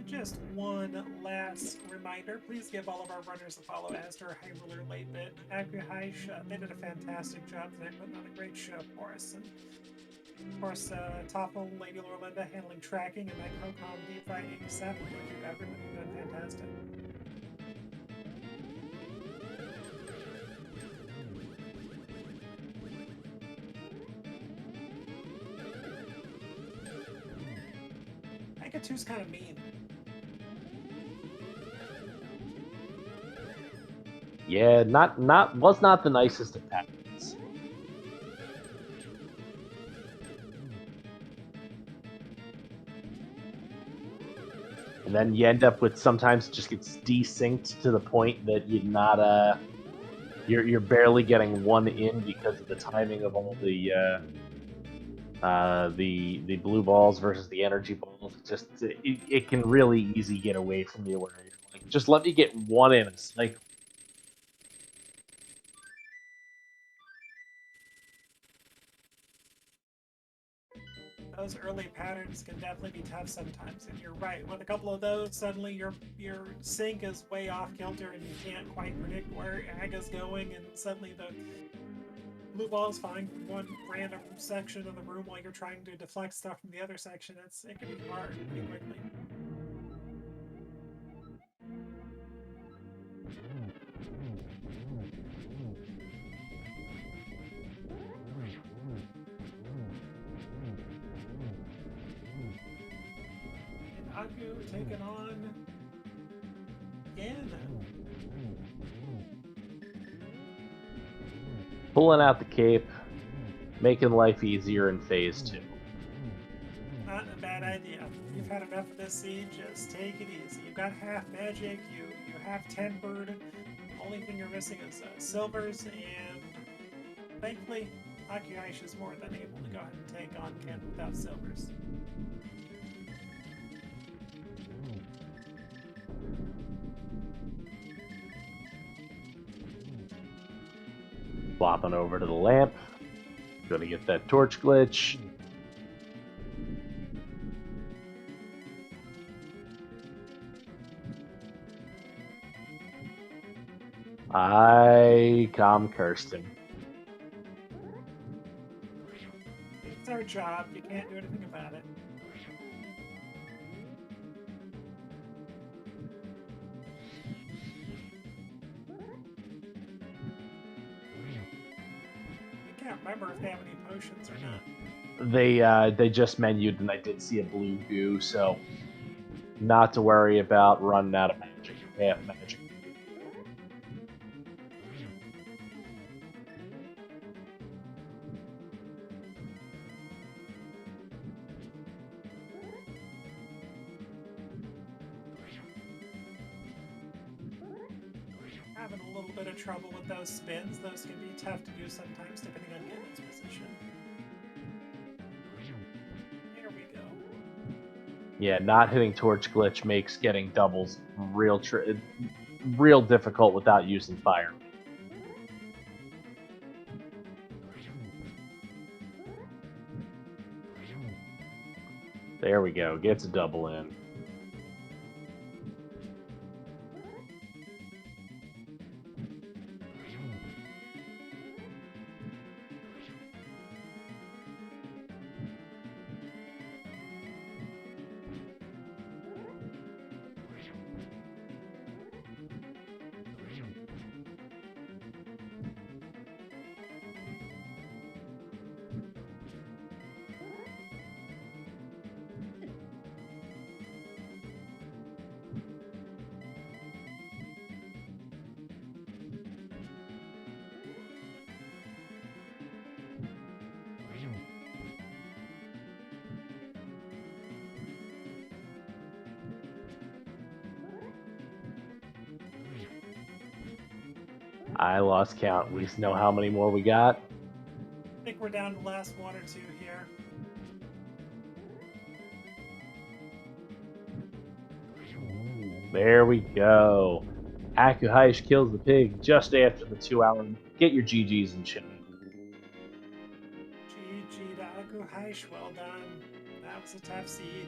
Just one last reminder, please give all of our runners a follow as their Hyruler late bit. Aku Haish, they did a fantastic job tonight, putting on a great show for us. And of course, Toffel, Lady Lorlinda handling tracking, and my co-com Deep Fried 87. Thank you, everyone. You've done fantastic. Mega 2's kind of mean. Yeah, was not the nicest of patterns. And then you end up with sometimes it just gets desynced to the point that you're barely getting one in because of the timing of all the blue balls versus the energy balls. It can really easy get away from you where you're like, just let me get one in a cycle. Those early patterns can definitely be tough sometimes, and you're right. With a couple of those, suddenly your sync is way off kilter, and you can't quite predict where Aga's going, and suddenly the blue balls find one random section of the room while you're trying to deflect stuff from the other section. It can be hard pretty quickly. Aku taking on Ganon. Pulling out the cape, making life easier in phase 2. Not a bad idea. You've had enough of this seed, just take it easy. You've got half magic, you have tempered. The only thing you're missing is silvers, and thankfully, Aku Haish is more than able to go ahead and take on Ken without silvers. Flopping over to the lamp. Gonna get that torch glitch. I calm Kirsten. It's our job. You can't do anything about it. I can't remember if they have any potions or not. They just menued, and I did see a blue goo, so not to worry about running out of magic, half magic. Having a little bit of trouble with those spins. Those can be tough to do sometimes, depending on Ganon's position. There we go. Yeah, not hitting torch glitch makes getting doubles real difficult without using fire. There we go. Gets a double in. I lost count. At least know how many more we got. I think we're down to the last one or two here. There we go. Akuhaish kills the pig just after the 2 hour. Get your GGs in chat. GG to Akuhaish, well done. That was a tough seed.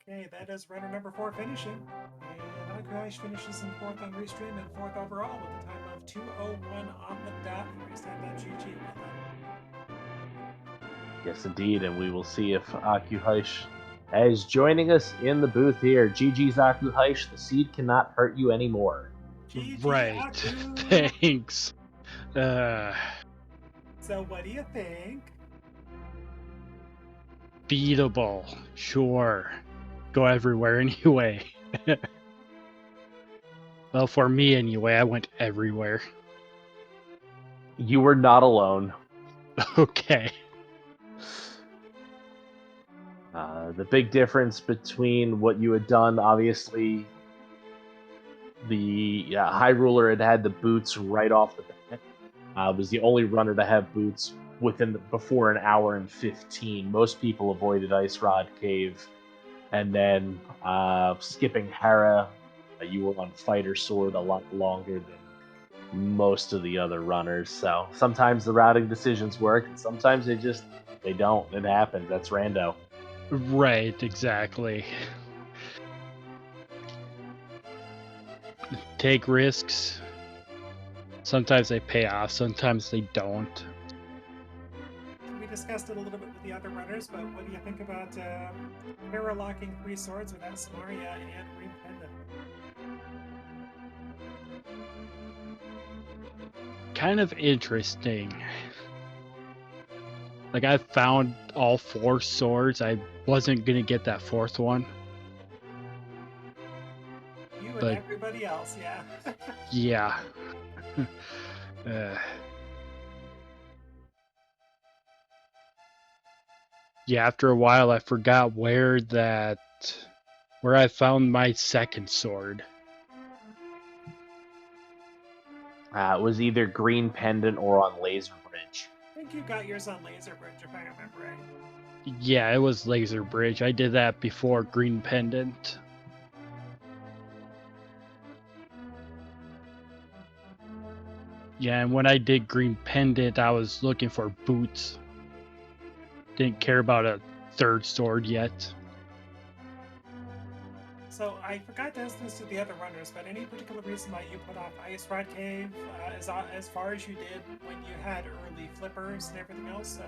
Okay, that is runner number 4 finishing. And Akuhaish finishes in 4th on Restream and 4th overall with a time of 2:01 on the dot. GG. Yes, indeed, and we will see if Akuhaish is joining us in the booth here. GG's Akuhaish, the seed cannot hurt you anymore. GG, Right. Aku. Thanks. So what do you think? Beatable. Sure. Go everywhere anyway. Well, for me anyway, I went everywhere. You were not alone. Okay. The big difference between what you had done, obviously, the High Ruler had the boots right off the bat. Was the only runner to have boots before an hour and 15. Most people avoided Ice Rod Cave, and then skipping Hera, you were on Fighter Sword a lot longer than most of the other runners. So sometimes the routing decisions work, and sometimes they don't. It happens. That's rando. Right, exactly. Take risks. Sometimes they pay off, sometimes they don't. We discussed it a little bit with the other runners, but what do you think about para-locking 3 swords without Samaria and Green Pendant? Kind of interesting. Like, I found all 4 swords. I wasn't gonna get that 4th one. You and But- everybody else, yeah. Yeah. Yeah, after a while I forgot where I found my 2nd sword. It was either Green Pendant or on Laser Bridge. I think you got yours on Laser Bridge, if I remember right. Yeah, it was Laser Bridge. I did that before Green Pendant. Yeah, and when I did Green Pendant, I was looking for boots. Didn't care about a 3rd sword yet. So I forgot to ask this to the other runners, but any particular reason why you put off Ice Rod Cave as far as you did when you had early flippers and everything else?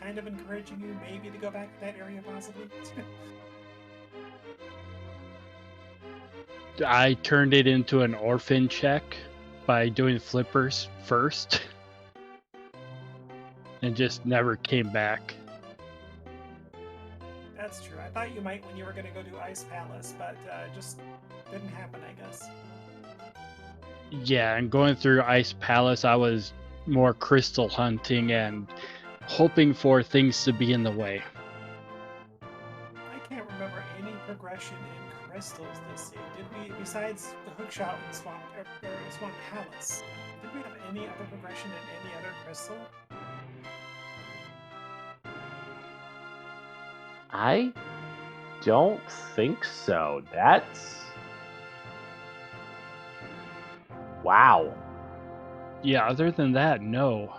Kind of encouraging you maybe to go back to that area possibly? I turned it into an orphan check by doing flippers first, and just never came back. That's true. I thought you might when you were going to go do Ice Palace, but just didn't happen, I guess. Yeah, and going through Ice Palace, I was more crystal hunting and hoping for things to be in the way. I can't remember any progression in crystals this seed. Did we, besides the hookshot in Swamp Palace, did we have any other progression in any other crystal? I don't think so. That's... Wow. Yeah, other than that, no.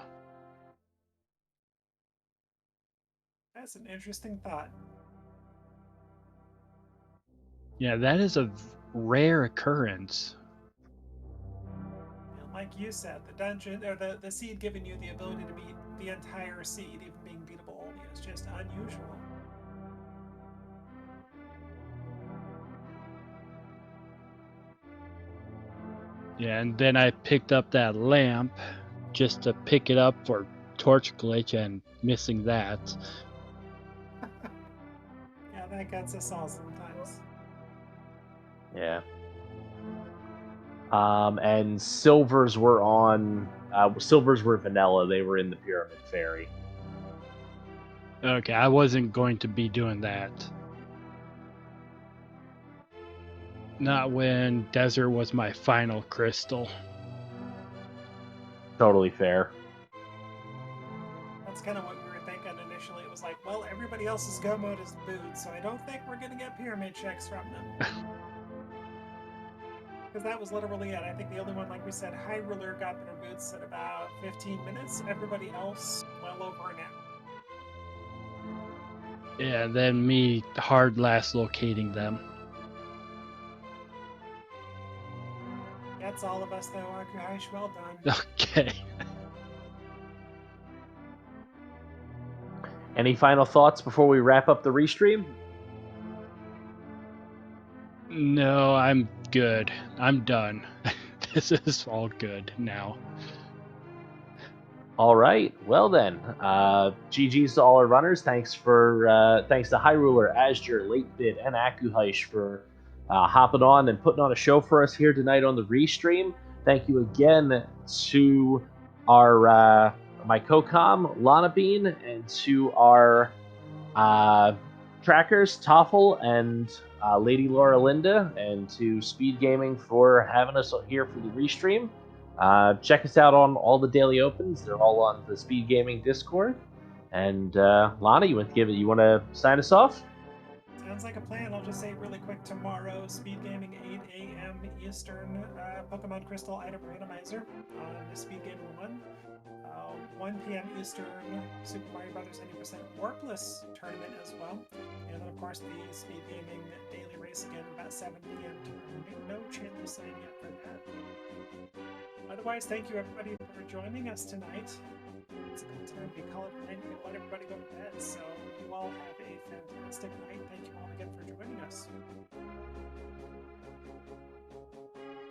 That's an interesting thought. Yeah, that is a rare occurrence. And like you said, the dungeon or the seed giving you the ability to beat the entire seed, even being beatable only, is just unusual. Yeah, and then I picked up that lamp just to pick it up for torch glitch and missing that. Yeah, that gets us all sometimes. Yeah. And silvers were on... silvers were vanilla. They were in the Pyramid Fairy. Okay, I wasn't going to be doing that. Not when desert was my final crystal. Totally fair. That's kind of what we were thinking initially. It was like, well, everybody else's go mode is boots, so I don't think we're going to get pyramid checks from them. Because that was literally it. I think the only one, like we said, High Ruler got their boots at about 15 minutes. Everybody else, well over an hour. Yeah, and then me hard last locating them. That's all of us, though, Akuhaish. Well done. Okay. Any final thoughts before we wrap up the restream? No, I'm good. I'm done. This is all good now. All right. Well then, GG's to all our runners. Thanks to High Ruler, Asger, Late Bid, and Akuhaish for hopping on and putting on a show for us here tonight on the restream. Thank you again to our my co-com Lana Bean, and to our trackers Toffel and Lady Laura Linda, and to Speed Gaming for having us here for the restream. Check us out on all the daily opens. They're all on the Speed Gaming Discord. And Lana, you want to sign us off? Sounds like a plan. I'll just say really quick, tomorrow, Speed Gaming, 8 a.m. Eastern, Pokemon Crystal Item Randomizer on the Speed Gaming 1. 1 p.m. Eastern, Super Mario Brothers 90% Warpless tournament as well. And then, of course, the Speed Gaming Daily Race again about 7 p.m. tomorrow. No channel sign yet for that. Otherwise, thank you everybody for joining us tonight. It's a good time. We call it a night. We let everybody go to bed. So you all have a fantastic night. Thank you all again for joining us.